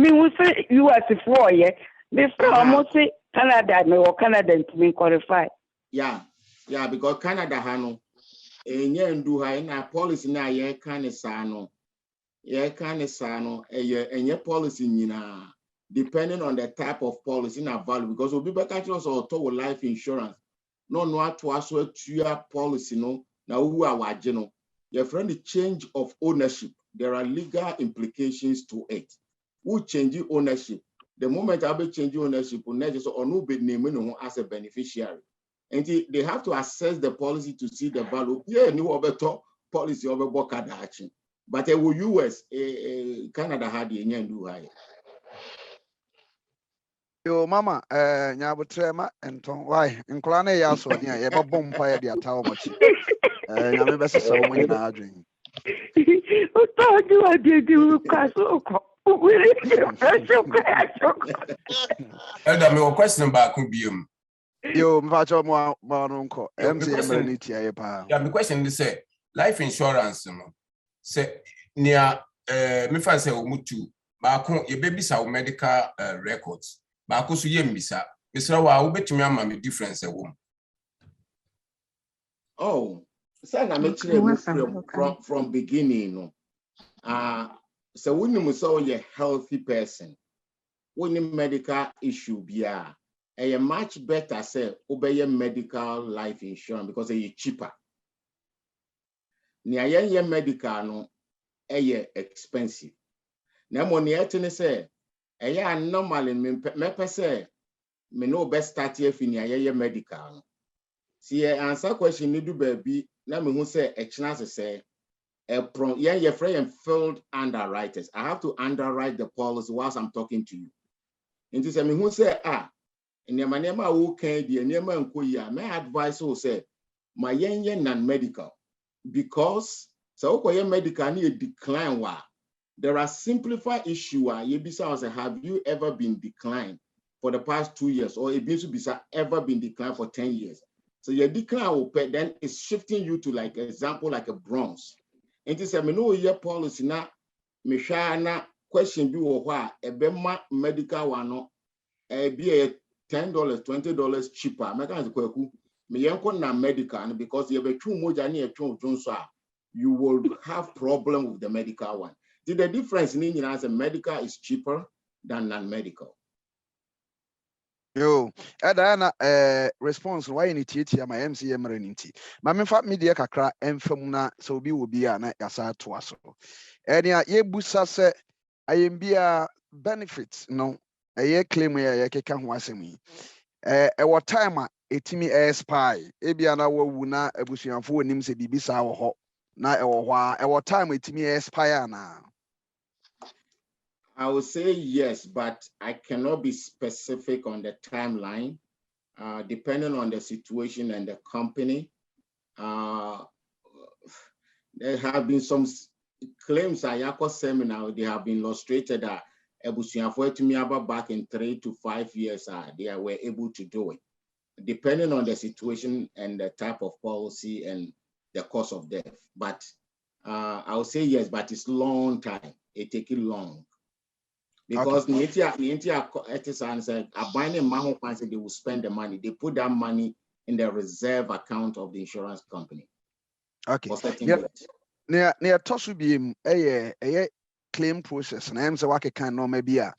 who say US for yeah. Me from almost say Canada me or Canada to me qualify. Yeah, because Canada hano enye ndu ha na policy na ye kan sa no. Ye kan sa no enye policy nyina depending on the type of policy na value because obi be catch us or to life insurance. No ato aso atua policy no na wu awaje no. Your friend the change of ownership. There are legal implications to it. Who change ownership? The moment I be change ownership, or no be name as a beneficiary. And they have to assess the policy to see the value. Yeah, new better policy over Bokadachi. But a US, Canada had the do high. Yo, Mama, Nyabutrema and Tom, why? In Klane Yaso, yeah, ever bomb fire the Atawa Mochi. Yamabessa so many arguing. What thought you I did you castle? Elder, my question back could be Yo, Macho Mononco, MCM. Yeah, my question is say life insurance, say near me fan say mutu, Bako, your babies are medical records. Bako so ye misa. Mr. Wa, bet me ama me difference a woman. Oh. From beginning, so when you saw a healthy person, when a medical issue be a much better say obey medical life insurance because it's cheaper. Near medical no expensive. Now money say normally me say me no best start here for near medical. See answer question need to be. Let me say a chance say your friend field underwriters. I have to underwrite the policy whilst I'm talking to you. And this who say in your name okay, the name and my advice will say my young non-medical because so medical need decline wa. There are simplified issue have you ever been declined for the past 2 years or it means to be ever been declined for 10 years? So your decline will pay, then it's shifting you to like example like a bronze. And this is no year policy na Mishana question be why a bema medical one be a $10, $20 cheaper. American is me na medical because you have a too much you will have problem with the medical one. The difference in as a medical is cheaper than non-medical. Yo, Adana, response why in it my MCM renity. Mamma fat media kakra enfamuna so be will be an yasa to us. Enya ye busa se ayembia benefits no a ye claim ya keka ho asemi. What time etimi spy ebiana wuna ebusuanfo onim se bibisa wo ho na what time etimi spy na. I would say yes, but I cannot be specific on the timeline, depending on the situation and the company. There have been some claims at Yako seminar, they have been illustrated that back in 3 to 5 years, they were able to do it, depending on the situation and the type of policy and the cause of death. But I would say yes, but it's long time. It takes long. Because they will spend the money. They put that money in the reserve account of the insurance company. Okay. near tosu biem a claim process na em se wake kan no ma bi a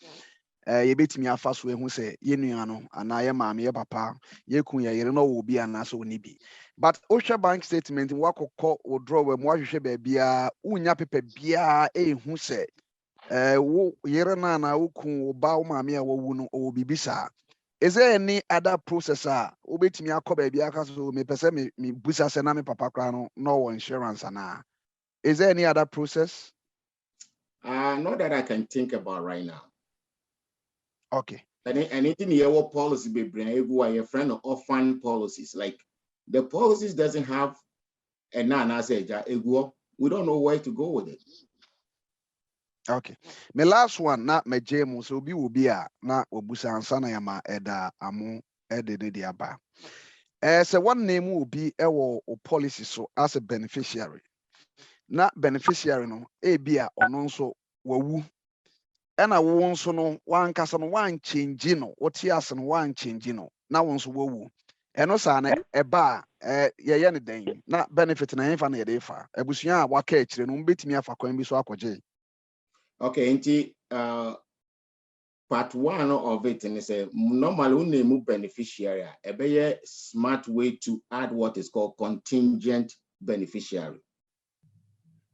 ye betimi afa so ehu se ye nua no ana ye maame ye papa ye kun ye yere no wo bi ana so oni bi but ohwe bank statement wakokọ withdraw mu ahwehwe ba bia unya pepe bia ehu se wo yere na wo kun wo ba wo maame a wo wu no wo bibisa. Is there any other process obetimi akọ ba bia ka so me pese me busa se na me papa kra no insurance ana? Is there any other process? Not that I can think about right now. Okay. Anything your policy be bring your friend of orphan policies. Like the policies doesn't have a we don't know where to go with it. Okay. My last one, not my James, so be will be a na obusa ansana yama eda amu ede ne diaba. So one name will be our policy so as a beneficiary. Not beneficiary no, be a ononso wawu. And I won so no one casan one change no, what he has and one change no, now once wawu. And no sana a bar, yani dane, not benefit na infan edefa. Ebusia waka no bit me afa coin be so akwaje. Okay, part one of it, and it's a normal name beneficiary, a very smart way to add what is called contingent beneficiary.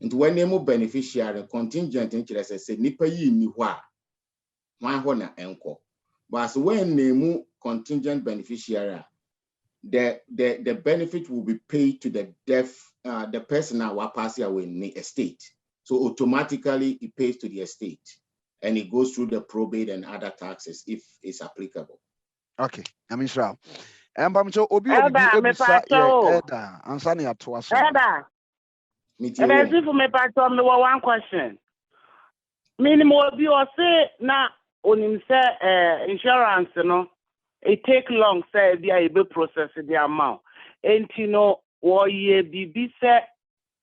And when name beneficiary, contingent interest, I say, nipa yi ni wa, one enko. But when name contingent beneficiary, the benefit will be paid to the person who pass away in the estate. So automatically it pays to the estate and it goes through the probate and other taxes if it's applicable. Okay, I'm Israel. And Bamcho Obi Ebisa Eda Ansani Atwaso. Eda. Eda, for me pato me one question. Minimum Obi or say na onim say insurance no it take long say they are able process the amount. And you know what ye be say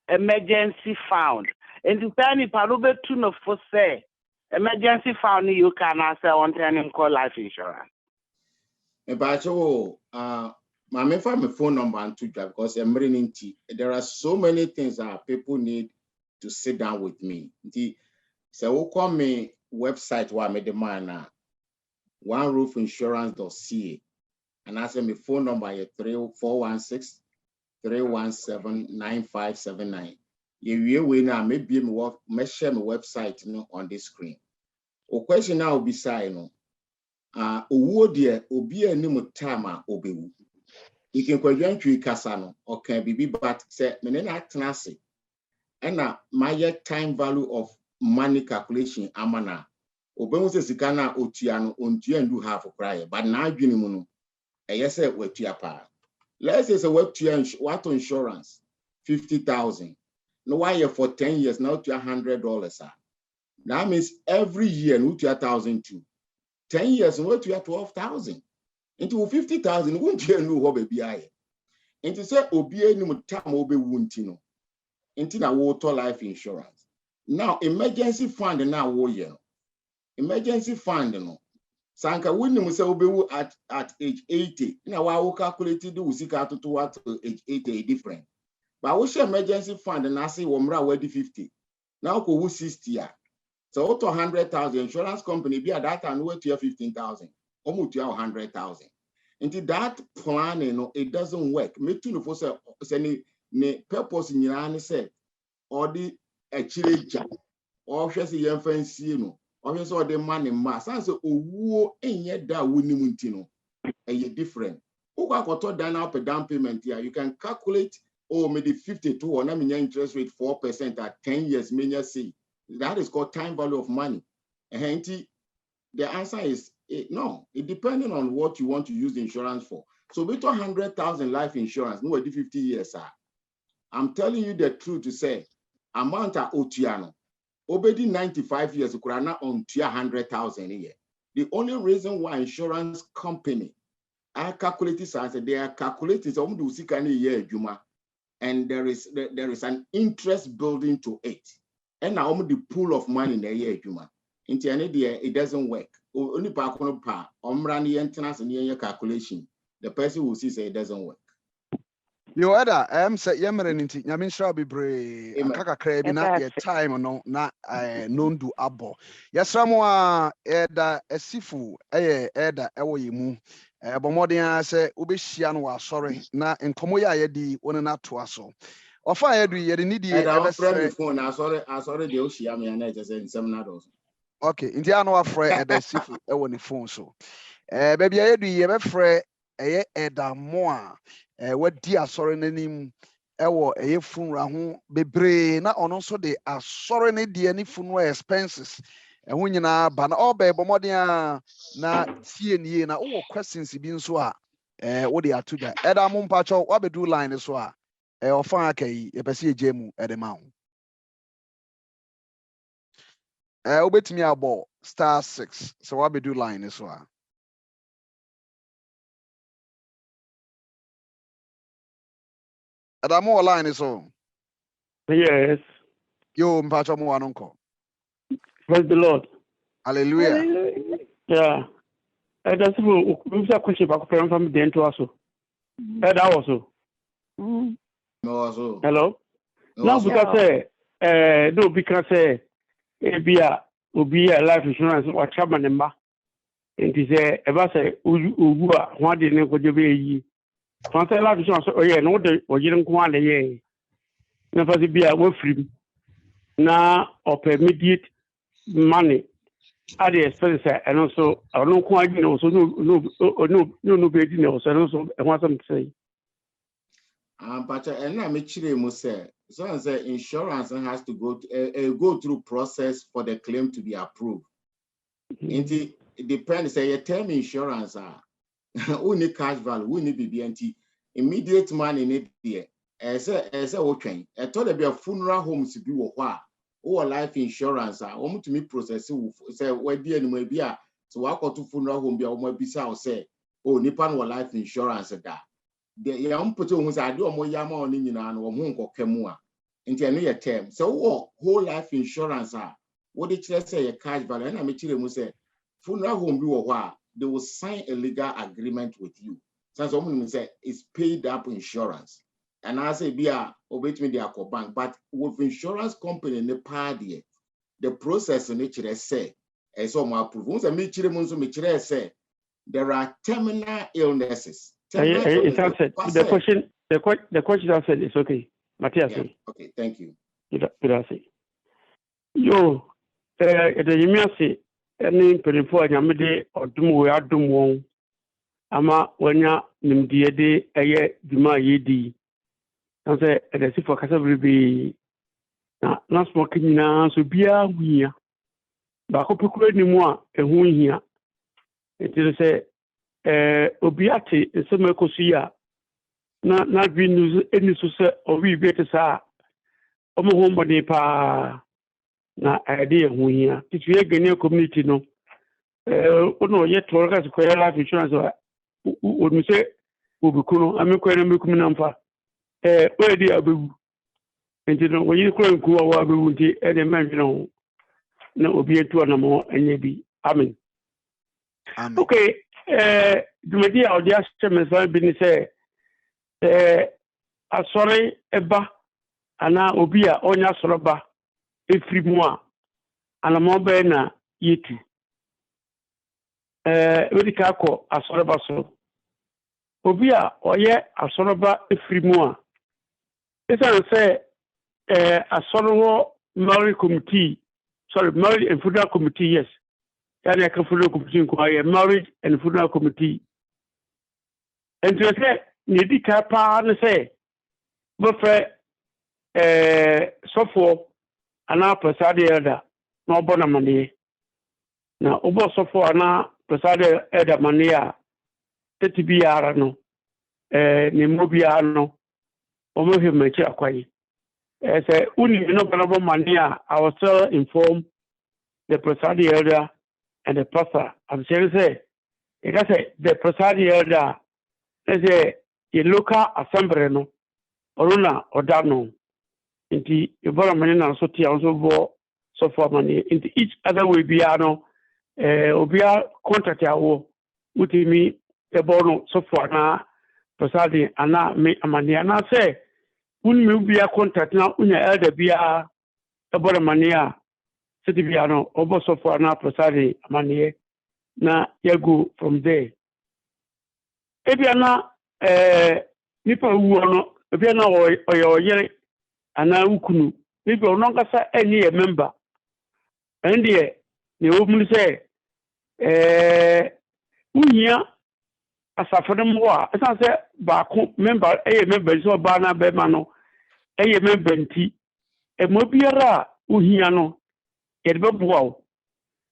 emergency fund. And the penny parube tune of for say emergency fund you can answer on turning call life insurance. But my phone number and to because I'm running tea. There are so many things that people need to sit down with me. So we call me website where I made the man oneroofinsurance.ca and I say my phone number is 416-317-9579. We now maybe me share my website on this screen. O question now be say owo de obi anim time obewu. You can kwantwi kasa no okay bibi but say me na atnase na my time value of money calculation amana obewu se sika na otua no ontua ndu half cry but na adwene mu no say watua pa. Let's say what insurance 50,000. No why for 10 years now to $100. That means every year no to 1,000 too. 10 years no to 12,000. Into 50,000 won't you know what baby I. Into say obi ni mutam obe wuntino. Into na water life insurance. Now emergency fund now wo year. Emergency fund no. Sanka wini mu say obe at age 80. Na wa wo calculated do usika to what age 80 different. But we share emergency fund and I say womra wedi 50. Now ko 60 ya. So auto 100,000 insurance company be at that time we to 15,000. Almost to 100,000. Into that plan, it doesn't work. Me too for say ne purpose nyina say or the actually ja or hwe say yem fancy no or hwe say the money ma say owuo enye da wonimu ntino e different. Who got down payment here you can calculate maybe 52 or not interest rate 4% at 10 years may see. That is called time value of money. And the answer is no. It depending on what you want to use the insurance for. So between 100,000 life insurance, no 50 years, sir. I'm telling you the truth to say, amount of Otiano, obedi 95 years, Kurana on 100,000 a year. The only reason why insurance company are calculating, they are calculating some do see any year, Juma. And there is an interest building to it. And now the pool of money in the year, Juma. It doesn't work. Only calculation. The person will see say it doesn't work. Yo Eda, say yemere nti nyame nshira bebre akaka kra bi na ye time no na nondu abo. Yesra mo a Eda esifu Eda ewo yemu. Bomoden a se obehia no wa sori na nkomo ya ye di woni na to aso. Ofa ye du ye ni di ebe frame phone asori de ohia me na je nsem na do. Okay, nti ano wa frɛ Eda esifu ewo ni phone so. Baby ye du ye be frɛ Eda mo a wadi asɔre n'anim ɛwɔ ɛyɛ funra ho bebree na ɔno nso de asɔre ne deɛ ne funra expenses ɛho nyinaa ba na ɔbɛ bɔ mmɔden a na tie nie na wowɔ questions bi nso a wode ato dwa Eda mo mpakyɛw wabɛdu line so a ɔfa aka yi yɛpɛ sɛ yɛgye mu ɛde ma wo wobɛtumi abɔ *6 sɛ wabɛdu line so a Eda mo line so. Yes. Yo, mpacho mo wanonko. Praise the Lord. Hallelujah. Yeah. That's a question about from the into also. That also. No also. Hello. No, because no, because be a life insurance or chairman number. And it is ever say what didn't go to be. Once I life insurance, oh yeah, no, or you don't want a year. Never be a work free. Now, or immediate money at the expense, and also, I don't quite know, so no, baby knows, and also, I want them to say. But and I'm actually say, so as insurance has to go through process for the claim to be approved. It depends, say, a term insurance. Only cash value, we need BBNT. Immediate money need there. As a working. I thought there be a funeral homes to be or life insurance. I want to me process. Say where dear no be a so I go to funeral home be or be say oh Nipan or life insurance da. The young person who say I do more yama on in and or monko kemua. Into a term. So whole life insurance what did you say a cash value? And I'm actually say funeral home be or they will sign a legal agreement with you. So someone say it's paid up insurance. And I say, be a obey me the bank, but with insurance company in the party, the process in which they say, as some approve. Say there are terminal illnesses. The question I said is okay. Matthias. Yeah, okay, thank you. Yo, the any peripheral Yamade or Dumu Adum Wong Ama Wanya Nimdiade Aye Duma Yedi. And say, and I see for Casabi not smoking now, so be a weir. But hope ni more a who here. It is a Obiati in some Ecosia. Not being any success or we better sa. Omo home body pa. Na idea who here. It's a Ghanaian community, no. No, yet to organize life insurance. Would we say, Ubukuno, I'm quite a Mukuminampa. Where the Abu. And you know, when you call Kua Abu, and a man, you know, no, be a two animal and maybe. Amen. Okay, the media of the Ashton has been say, sorry, Eba, and now Obia, Onya Soroba. Every mois, and a mobile na yeti. Medicako, a sorobaso. Obia, or yet a soroba every mois. It's say a sorobo marriage committee, marriage and funeral committee, yes. And I can funeral committee inquire, marriage and funeral committee. And to say, Nidika pa and say, but so for. Ana presade elder na obona mane na obo sofo ana presade elder mane a tetibiara no ne mobia no omo hwe machi akwai say uni no bana mane a I was still inform the presade elder and the pastor. I'm saying say the presade elder say the local assembly no oruna odano. Into environment and so also so for money into each other will be ano obia contract yawo with me the bono so for na Prosadi ana me amani ana say me be a contact na unya elder bia about mania city bia no obo so for na Prosadi amani na you go from there. Ebia na nipa wu no ebia na oyo yere ana ukunu nipa no nkasa any a member and the woman say unya asafodem ho a esan say ba ko member member so ba na be ma no member nti mo biara uhia no ye de beboa wo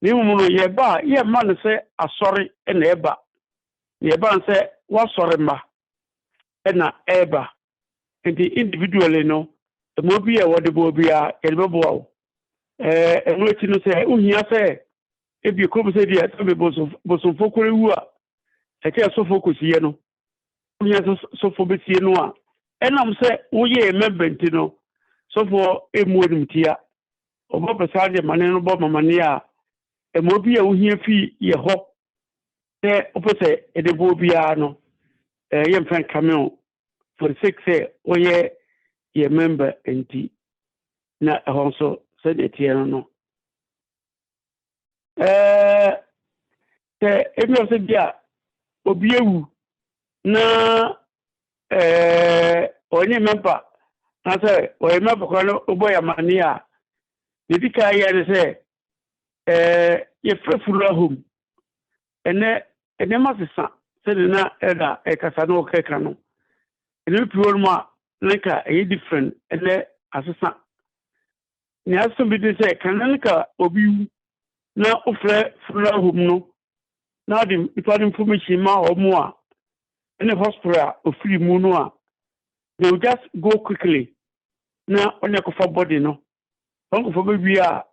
ni mu no ye ba ye ma no say asori na eba ye ba say wa sori ma na eba nti individually no mo bia wo de bo bia ye de beboa wo eno ti no say uhia say ebi ko say dia so be boso fokore wu a eke so focus ye no uhia so fo be tie no a enam say wo ye member nti no so for emuodum tia obo pesade mane no bo mamane a emo bi a uhia fi ye ho te opose e de bo bia no ye mfan camel for 6 say wo ye member nti na honso said it here no te ebi o se bia obi ewu na onye member na say o member ko no obo ya mani a bibika ya de say ye frefulu home ene masisa se na eda ekasa no keka no ene piwo ma nka e different ene asisa ni aso bi de say kananka obi na ofre fulu home no na the information ma omo a ene hospital ofiri mu no a they will just go quickly na onye ko for body no onko for baby a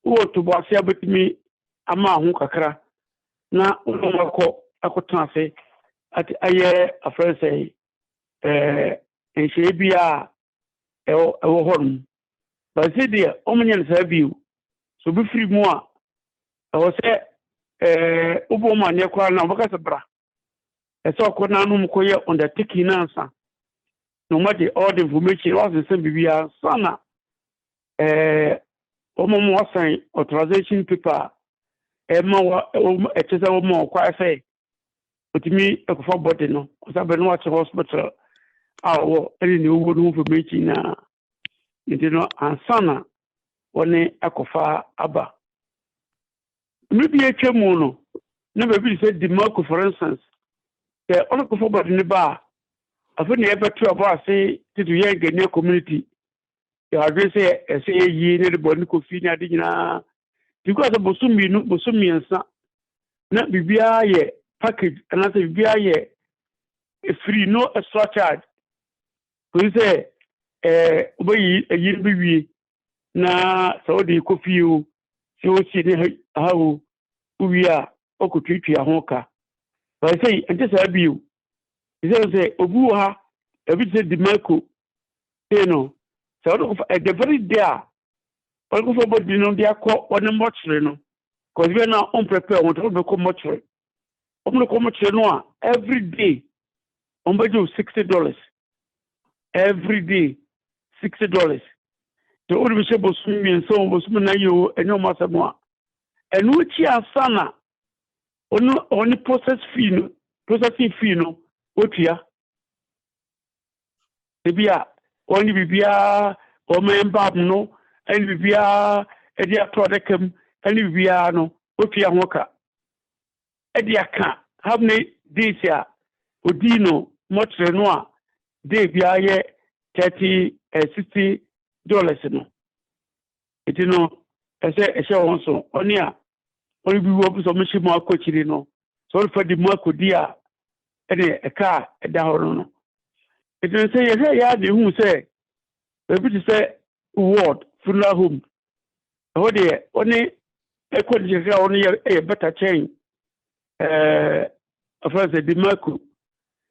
wo to bo ase abetimi ama ho kakra na onko ko akotana se ati aye afre say enhye bia ewo horum ba se dia omunye nsa biu so be free mu a ewo se ubo ma ne kwa na baka sabra eso ko na no ko ye undertaking na ansa no matter all the information was the same bibia sana omo wasan authorization paper ma etesa omo kwa say otimi ekofo body no osabe no watch hospital awo any ni owo no information na ndino ansana woni ekofa aba maybe a chemo no never be said the mark for instance the only for body ne ba afuni ebe to about say to the young community you address say ye ne the body ko fi na digina because bosumi ensa na bibia ye package and say bibia ye free no extra charge ko say obayi yi bibi na saudi ko fi o si o si ne hawo uwia okutwitwi ahoka but say ntesa biu say ogu ha ebi say dimako no so the very day all go for no dia ko on mortuary no cause we na on prepare on to go mortuary on go mortuary no every day on be $60 every day $60 the old we say bosumi and so bosumi na yo enyo masamo enu chi asana oni processing fee no otua ebia oni bibia o member no eni bibia edi atodekam eni bibia no otua hoka edi aka have many days ya odino motre no a day bia ye $60 no etino ese wonso oni a oni bi wo so mechi mo akochiri no so for the mo akodia ene eka eda horo no etino say ye ya de hu say ebi to say ward funeral home ho de oni ekodi je oni e better change after the marco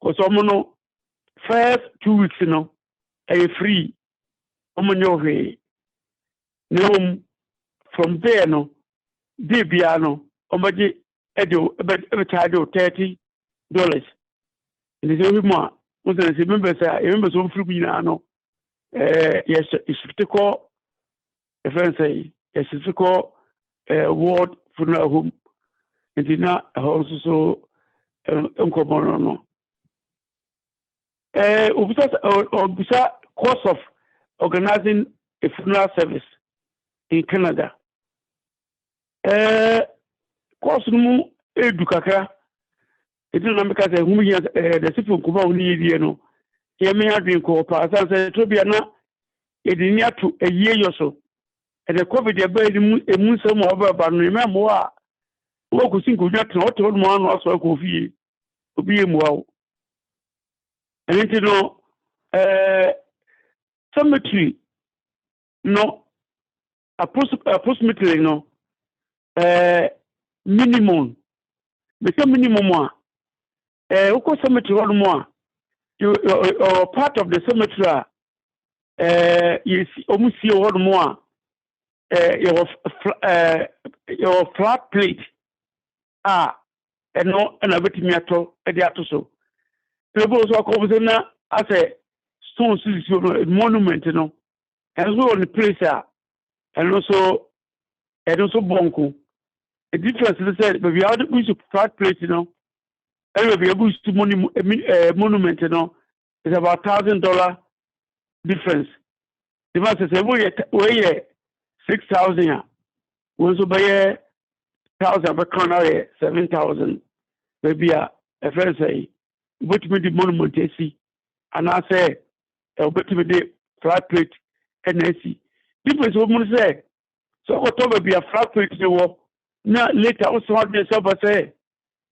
ko so mo no first 2 weeks no e free omo nyowe no from there no de bia no omaji edo ebe charge $30 in the same mo Most of members are members of Frubina. Yes, it's typical. A friend say, yes, it's typical ward funeral home. And did not also uncommon. Obisa course of organizing a funeral service in Canada. Course no edukaka. It is not because the civil Kuba need no. Here may have been cooperate and to be a near to a year or so. And the COVID a moon some over, but remember what could think of that not told one was a coffee to be a wow. And you know, cemetery, no, approximately no, minimum, become minimum one. Oko cemetery one more. You part of the cemetery. You almost see one more. Your flat plate. And no, and I bet me at all. So. People also come as a stone monument, you know, and so on the place, and also bonko. The difference is that we are going to flat place, you know, and we are going to monument, you know, it's about $1,000 difference. The man says, we 6,000, we also buy 1,000, but can't 7,000. Maybe a friend say. What made the monument AC? And I say, what made the flat plate and AC? Difference woman say, so whatever be a flat plate the war. Now later also had the sub say,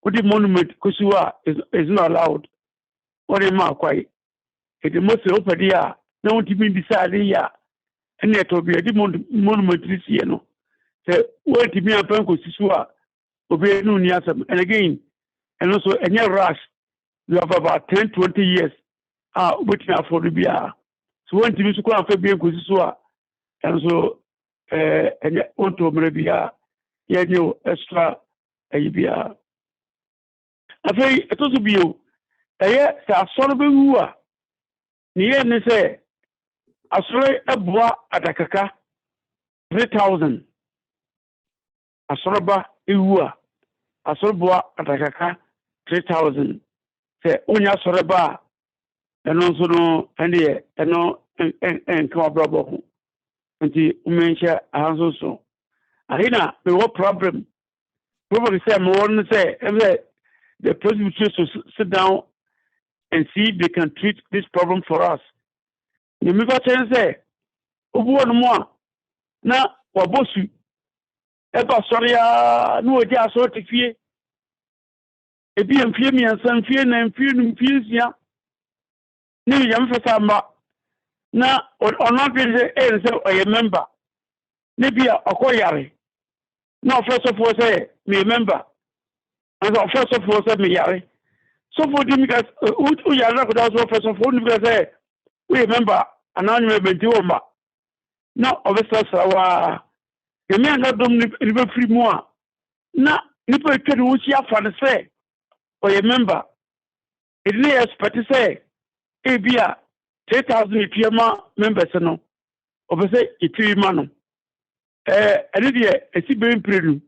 what the monument Kusua is not allowed. What am I quite? It must open here. No one to be decided here. And yet will be a monument this year. No, say, what to be a pen Kusua will be a new Niasam. And again, and also a near rush. You have about 10, 20 years waiting for the BR. So when you go and be a and so and want to maybe you extra a BR. I say it also be you. I sort of who are near and say, I saw a bois at a caca 3,000. I saw a bar, I saw a bois at a caca 3,000. Say onya soreba eno so no ende eno en ka brabo nti umensha ahanso so ahina me what problem probably say me want say the president should sit down and see if they can treat this problem for us. You me go say obu onu mo na wabosu e ba sori ya no oja so tifie ebi enfie mi ansan fie na enfie no fie sia ni yam fesa ma na ono bi se oye member ne bia akoyare na first of all say me member and first of all say me yare so for them guys who yare ko da so first of all ni say we member ananu me benti o ma na obesa sawa ke me anga dom ni be free mo na ni pe ke wo si afa ne say or a member, it is expect to say, Abia 3,000 Piama members, no, or say, if you man, and it is a being pretty,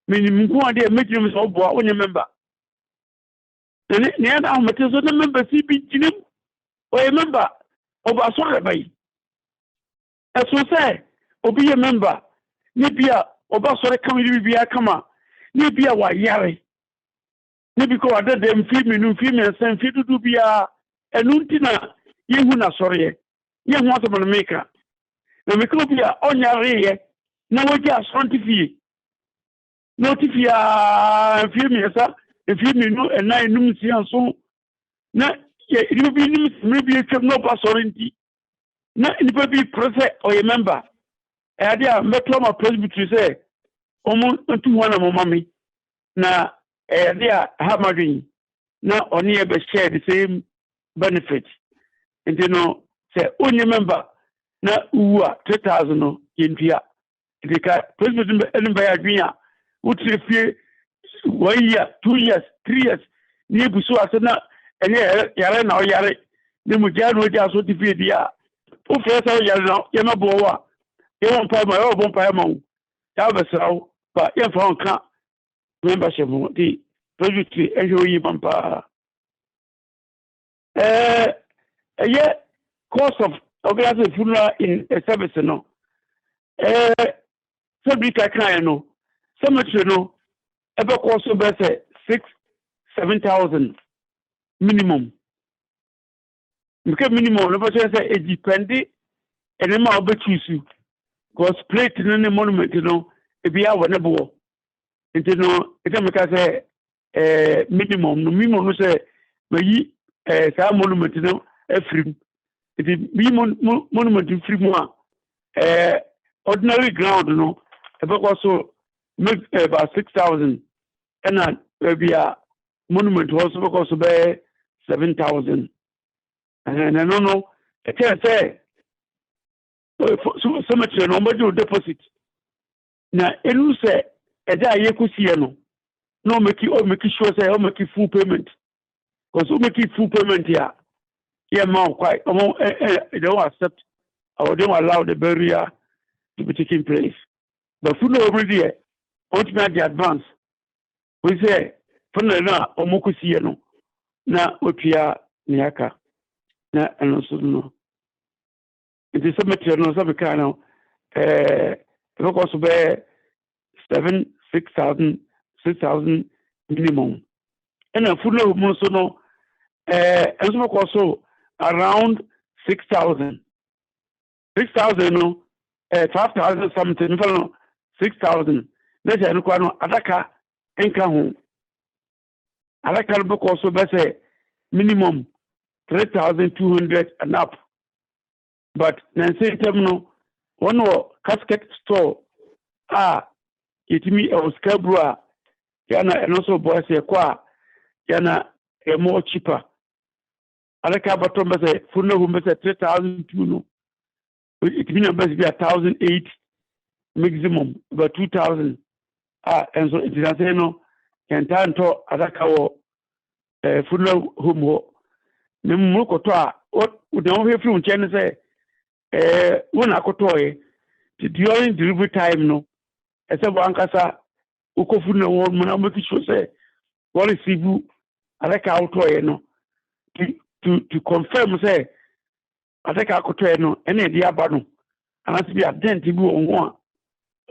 meaning one day making us all when you member. Then, now, Matthias, the member, CB, or a member of a sorry by. As we say, or be a member, Nibia, or Basora coming to be a comma, Nibia, why, Yari. Maybe because I did them female and fit to be a nuntina, young one, sorry, young one of maker. Now, we could be on your ear, no, just 20 Notify female, sir, if you know, and I know, so. Now, it will be maybe a no passorinity. Not in the baby present or a member. Idea, Metro Presbytery say, almost 200 mommy. Now, they are hammering now only ever share the same benefit. And you know, say only member now who are 3,000 in Pia. The president and by Adria would say 1 year, 2 years, 3 years, near Busua, and Yara now Yare, ne mu gya no gya so tipi dia o fe so ya no ye ma bo wa ye won pa ma ye bon pa ma wo ya be srawo ba ye fa on ka membership mo di registry e yo yi pampa yeah, cost of organizing funeral in a service no. So big kind no. So much no. Ever cost of 6,000-7,000 minimum. Because minimum, never say it depends. And then I'll bet you. Because plate in the monument, you know, if you have a never. And you know, it can make us minimum. No minimum say we some monument, you know, free. It is monument free more. Ordinary ground, you know, about also make about 6,000, and then maybe a monument also because about 7,000. And I don't know. I can say so much. Nobody deposit. Now, you say a day you could see no make sure say make full payment. Because we make full payment here. Yeah, man, quite. They don't accept or don't allow the barrier to be taking place. But for no already, ultimately the advance. We say, for now, Omokusi, no, na Opia Niaka, na and also no. It is a material, no, some kind of, also be 6,000 minimum. And a full of Monsono, as also around 6,000. 6,000, no, 5,000 something, 6,000. Let's say, Adaka, Enka home. Adaka book also say minimum 3,200 and up. But Nancy Terminal, one more casket store, it me or Scarborough, Yana, and also boys a qua, Yana, a more cheaper. Adaka bottom say, Funo who say 3,200. It means best be 1,008 maximum, about 2,000. And so it is a say no, and time to Adaka Funo home. Nemukotoa, what would not hear from China say, one akotoy, during delivery time, no, as a bankasa, Ukofuna won't make sure say, what is Sibu, Adaka autoy, no, to confirm, say, Adaka akotoy, no, any idea bano, and as be a dent to go on one,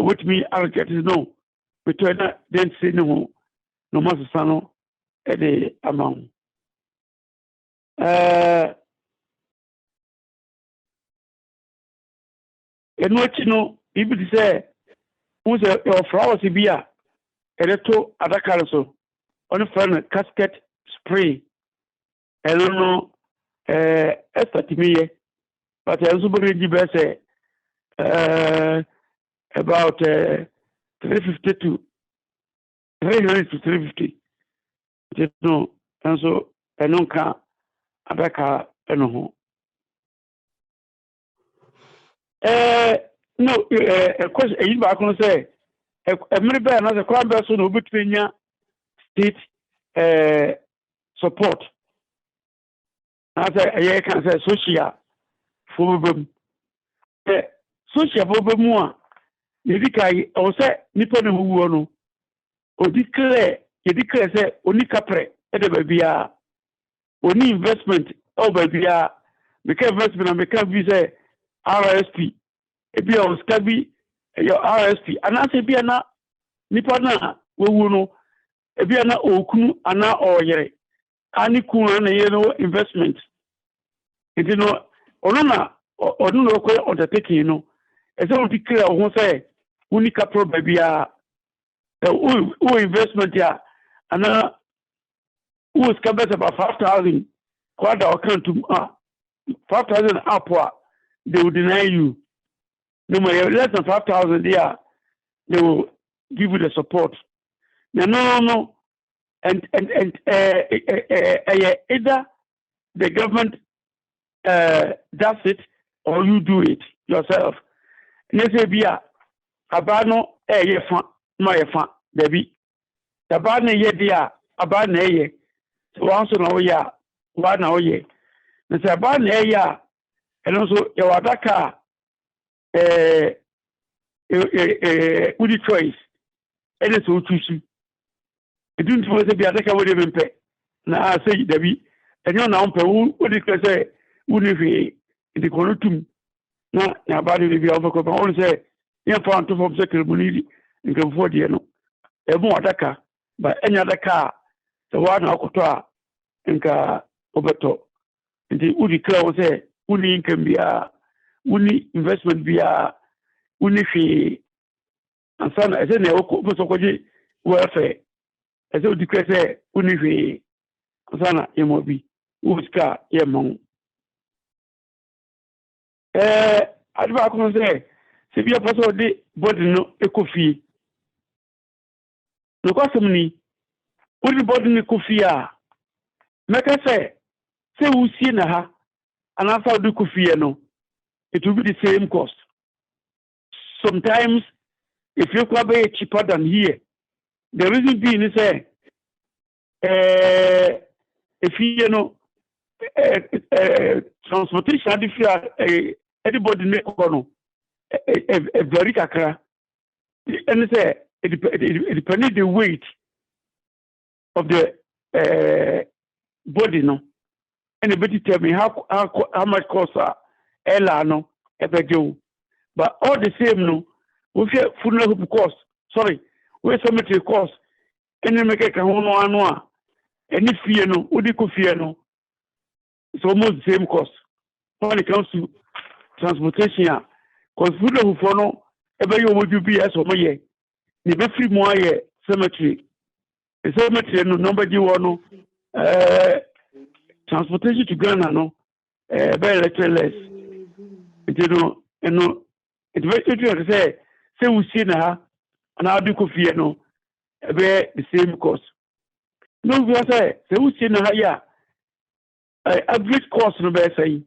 which me, I'll get is no, between that, then say no, no matter sano, at the amount. And what you know, people say, who's your flowers beer, a little other color so on a fun casket spray. I don't know, estimate, but I also believe you say about 350 to 300 to 350. Just no, and so I don't count. Adaka eno no of course e ba kono say e mere ba na se kwa ba so no betwenya state support as I can say social for social for mu a ye dikai o say nipa no wu no o declare say oni kapre e de ba bia only investment baby make investment and make visa RSP e be on scabi your RSP and I say be na nipa na we no e be na okunu ana oyere ani kun na ye no investment it no ono na ono no ko undertaking no e say we declare who say unika pro baby investment ya ana who is covered about 5,000 quarter account to 5,000 up, they will deny you. No more less than 5,000 there, they will give you the support. No. And either the government does it or you do it yourself. And they say, Bia, Abano, fan, no, fan, baby. Abano, ye, dear, Abano, ye. So once now, yeah, one now, yeah. na sɛ ba na ɛyɛ a ɛno nso yɛwɔ adaka wodi choice ɛne sɛ wotusu ɛdu ntumi sɛ bi adaka wode mempɛ na sɛ dabi ɛnyɛ na wompɛ wode kɛ sɛ wone hwee nti kɔno tum na nyaba de bia wofɛkɔpɛ wɔne sɛ yɛmfa nto fam sɛ kramuni nkramofoɔ deɛ no ɛmu adaka ba ɛnyɛ adaka a sɛ woa na wokɔtɔ a nka wobɛtɔ nti wodi kra wo sɛ woni income biara woni investment biara woni hwee ansa na ɛsɛ na wopɛ sɛ wokɔgye welfare ɛsɛ wodi kra sɛ woni hwee ansa na yɛmmɔ bi wo sika yɛmma wo ade baako no sɛ sɛ bia pɛ sɛ wode body no ɛkɔ fie nokwasɛm ni wode body no kɔ fie a mɛka sɛ wosie na ha anaasɛ wode kɔ fie no it will be the same cost. Sometimes if you are cheaper than here, the reason being is if you know transportation if you are anybody make a very kakra and say it depends the weight of the body no. Anybody tell me how much cost Ella no ever do. But all the same no, we fear funeral cost. Sorry, we cemetery cost. Any make a one any fear no, udi ko fear no. It's almost the same cost. When it comes to transportation, because funeral for no ever you would you be as or my ni be free more cemetery. The cemetery no number you want no transportation to Ghana no very little less. You know, it's very interesting to say we see now and how do you fear no the same cost. No, we say we see now yeah average cost no be say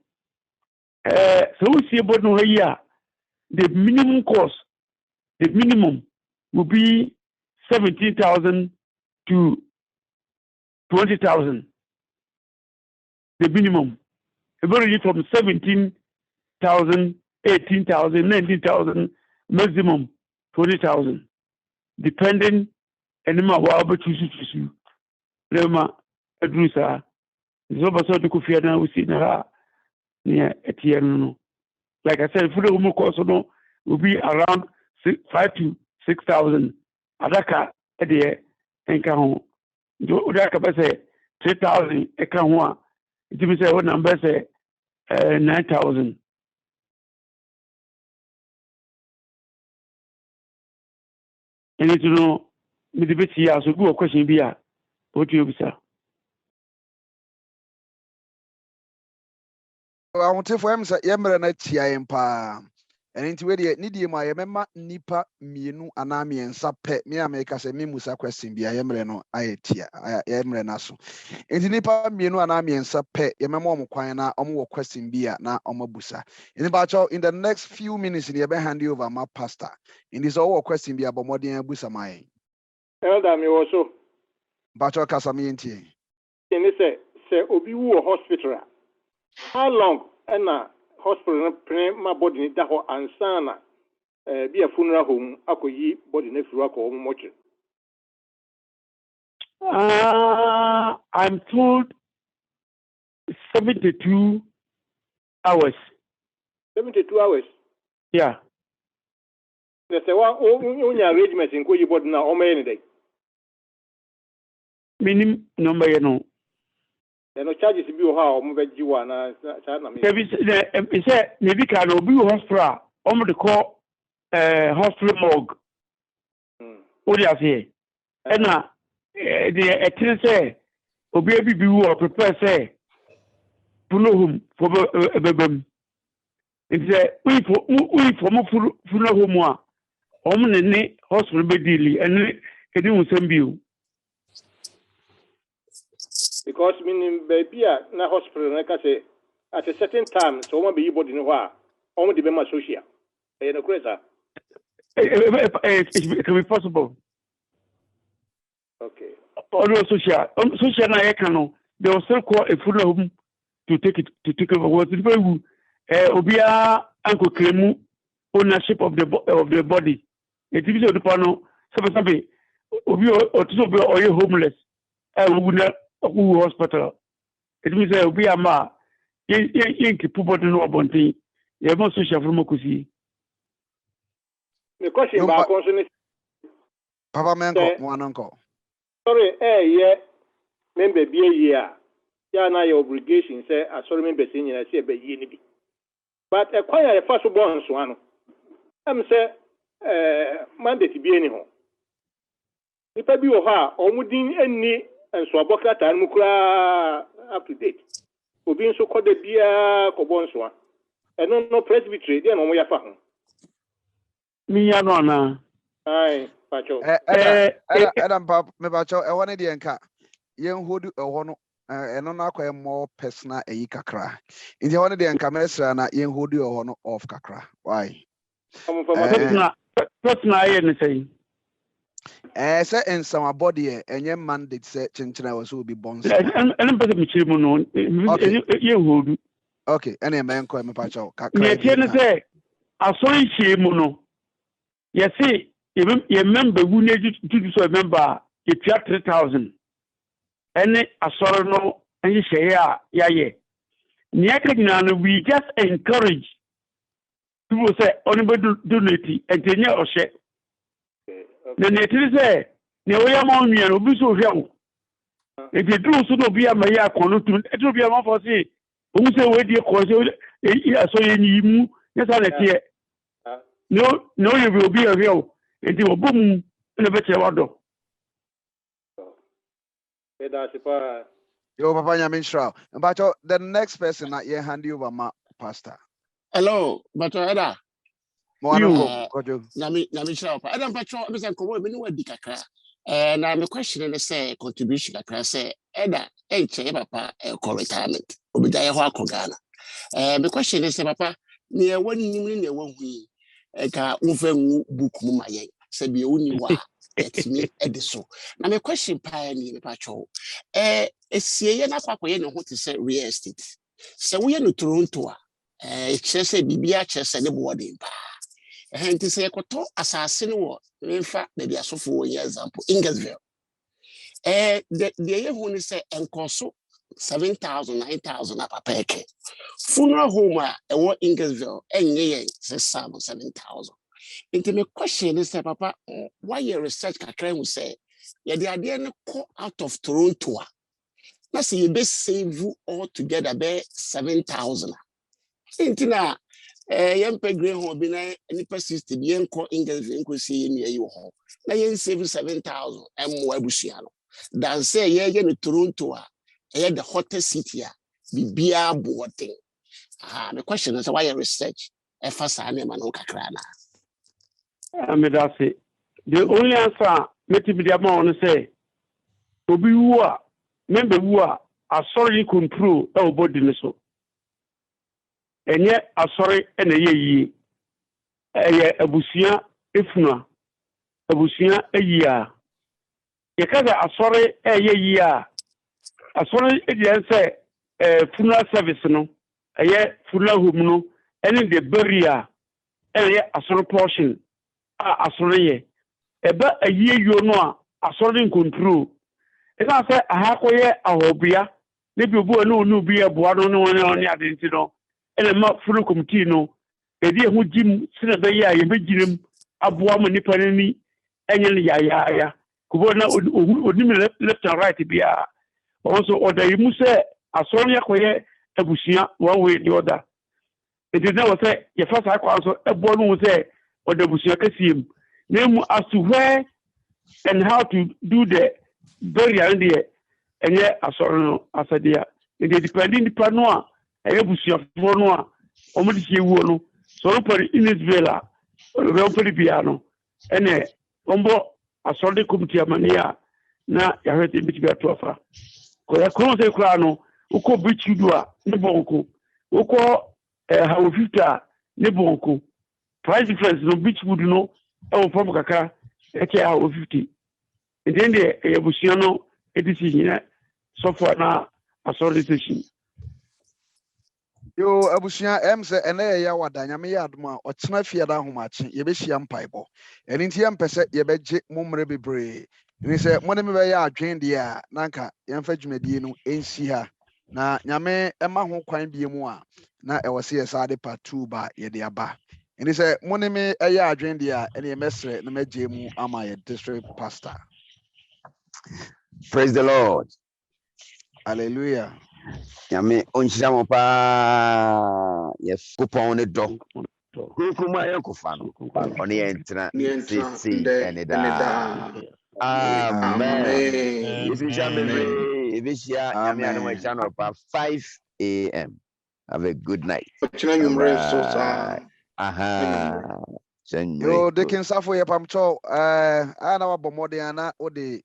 so we see about no here the minimum cost will be 17,000 to 20,000. The minimum. Every from 17,000, 18,000, 19,000, maximum 20,000. Depending on the amount choose. Rema Adrusa. So baso to kufia na we see na near Etienne. Like I said, for the home cost no will be around 5,000 to 6,000. Adaka ede enka ho. Jo odaka ba say 3,000 eka ho. It means what number say 9,000. And you know, me the bit here, so go a question be what do you say? I want to for him say yemre na tia empa. And into where the need my remember nipa mienu anami and sape me America say me musa question be yemre no ayetia yemre na so. Into nipa mienu anami and sape yememo mo kwan na omo question be na omo busa. In the next few minutes in the hand you over my pastor. In this all question be about more than busa my. Elder me also. Bacho kasami enti. And say obi wu hospital. How long and hospital my body that ho ansana be a funeral home akoyi body next to ko moche. I'm told 72 hours. 72 hours. Yeah. There's a one arrangement in Koyi body now or any day. Minimum number you know. There no charges to be how move Jiwana. He said, maybe can be hospital, almost the call hospital morgue. What do you say? And now, the attendant say, Obi be or prepare say, Puno for a baby. It said, we for more funeral home, Omni hospital bedili, and can do some view. Because meaning baby na hospital like I say at a certain time so one be body no wa on the be my social no crazy. It can be possible. Okay. Although social na can no they will still call a funeral home to take over. What the people obia anko claim ownership of the body. It is the pano. Somebody obi or homeless. Who hospital. It means obi ama. Yen people no abonti. You must social from Okusi. The question about consonant. Papa Menko, one uncle. Sorry, yeah, member be a year. Yeah, now your obligation say, I sorry, member senior, I say, be ye. But acquire a first born one. I'm say, Monday to be anyhow. If I be or wouldn't any and so aboka and mukra up to date. For being so called the beer cobonswa. And no presbytery, then on your phone. Me, no. Aye, Pacho. Adam Pap, me Pacho, I wanted the anchor. Young who do a one and on a more personal a kakra. In the one the anchor mesra na young who do a honor of kakra. Why? Personal anything. Say in some body and your mandate said Chinchina was will be bonds. And better be children. Okay, any man call me Pacho. Say, I saw you, Mono. You see, you remember who needed to do so. Remember, you got 3,000. And I saw no, and you say, yeah. We just encourage people say, only donate and then or share. Then it is there. No, we are on me and will be so young. If you do so, be a Maya Konutu, it will be a month for say, who say, where do you call it? So you, yes, I no, you will be a real. It will boom in a better order. Yo, Papa Yamin but the next person that you hand you over, my pastor. Hello, but Ada. Nami Shroud. Adam Patron, Mr. Komo, we know Dikaka. And I'm a question and say contribution. I say, Ada, Papa, retirement. Obidaya Wakogana. The question is, Papa, near 1 million, one we. Eka uve book muma ye said be only wa et me ediso. Now my question pioneer patrol. Esie na kwa ye no what to say real estate. So we no Toronto chese bibia chese ne boarding pa. Enti say ekoto asase ne wo mfa na bia sofo ye example Ingersville. The ye hu ni say enkoso 7,000 9,000 up peke. Funeral home a Ingersville enye 7,000. Into my question is Papa, why your research kakra will say yeah the idea no go out of Toronto. Na say you best save all together be 7,000. Into na yempe green home bi na any persist bi enko Ingersville enko see ye yi ho. Na yen save 7,000 emmo abusua no. Dan say ye no Toronto the hottest city bibia boarding. The question is why your research the only answer maybe the amount say to be who member who are sorry control our body so and yet are sorry and ye abusia ifuna abusia a year you can't sorry a year. As far as it say, funeral service no, funeral home no, and the burial, and a sort of portion, a sorry, about a year you know, a sort of control. As I say, a half year, a hobia, maybe no be a board no one on the identity, and a mouth full of comtino, a dear who Jim Senator Ya, you begin a boam nipperany, and ya, Kubona would left and right to be a. Also, order you must say, as Sonia Quay, a bushia, one way or the other. It is never say, your first also a born will say, or the bushia can see him. Name as to where and how to do the burial in the and yet, as sorrow as a dear. It is depending upon one, a bushia for one, or what you will. So, put in this villa, or the piano, and a umbo, a solid committee mania. Now, you heard it be to offer. Koya krono se krano uko bichudua ne bonko uko hawo 50 ne bonko price difference no bichwood no e wo pom kakra e ke hawo 50 then the ebusia no edisi hina so for na assorted station Yo, abusua say ene ya wada nyame ya adom a ɔkyena fie da ahomakye yɛbɛhyia mpaebɔ. Ɛno nti yɛmpɛ sɛ yɛbɛgye mo mmere bebree. Ɛne sɛ mo ne me bɛyɛ adwen deɛ a nanka yɛmfa dwumadie no ɛnsi ha. Na nyame ɛma ho kwan bie mu a na ɛwɔ sɛ yɛsa de part 2 ba yɛde aba. Ɛne sɛ mo ne me ɛyɛ adwen deɛ a ɛne yɛmɛsrɛ na mɛgye mu ama yɛ district pastor. Praise the Lord. Hallelujah. Nyame onhyira mo paa. Yes, kupon ne do. Kuma yankufa no. Ono yentra sisi eneda. Amen. If you shall be free, if you shall, nyame anu we channel pa 5 a.m. Have a good night. Aha. Yo, de kinsafo ye pamcho ana wa bomode ana ode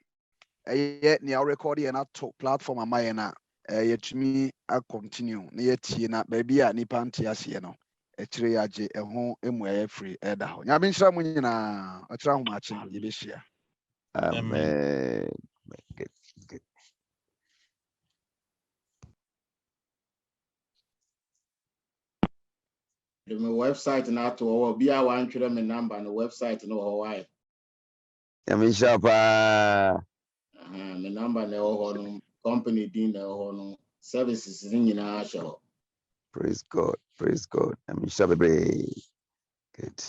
ye ne record ye na to platform amaye na yetumi a continue na yetie na ba bia nipa nte ase no ekire yaje eho emu free eda ho nya bi nshira mu nyina okira ho ma che ye be hia. Amen. Good. My website na to or be a one try my number and the website no Hawaii. Nyame shapa. My number na ho company din na ho services ni nyina show. Praise God. Praise God. Nyame shapa be good.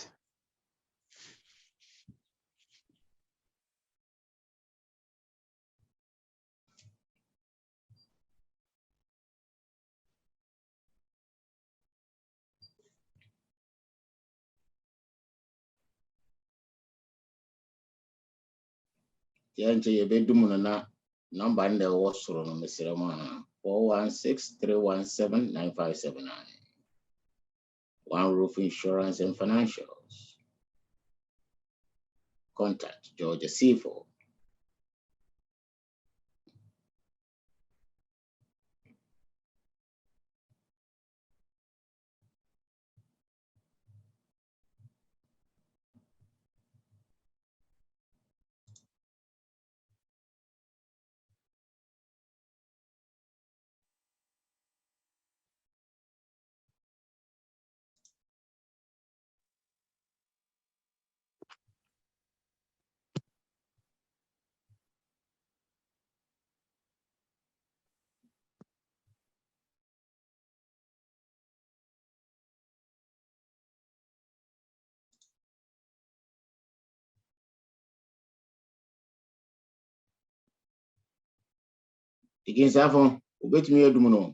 Yanche ye bedum na number na wo soro no mesere ma 416-317-9579. One Roof Insurance and Financials. Contact George Sifo. Against Avon, obey me, Dumuno.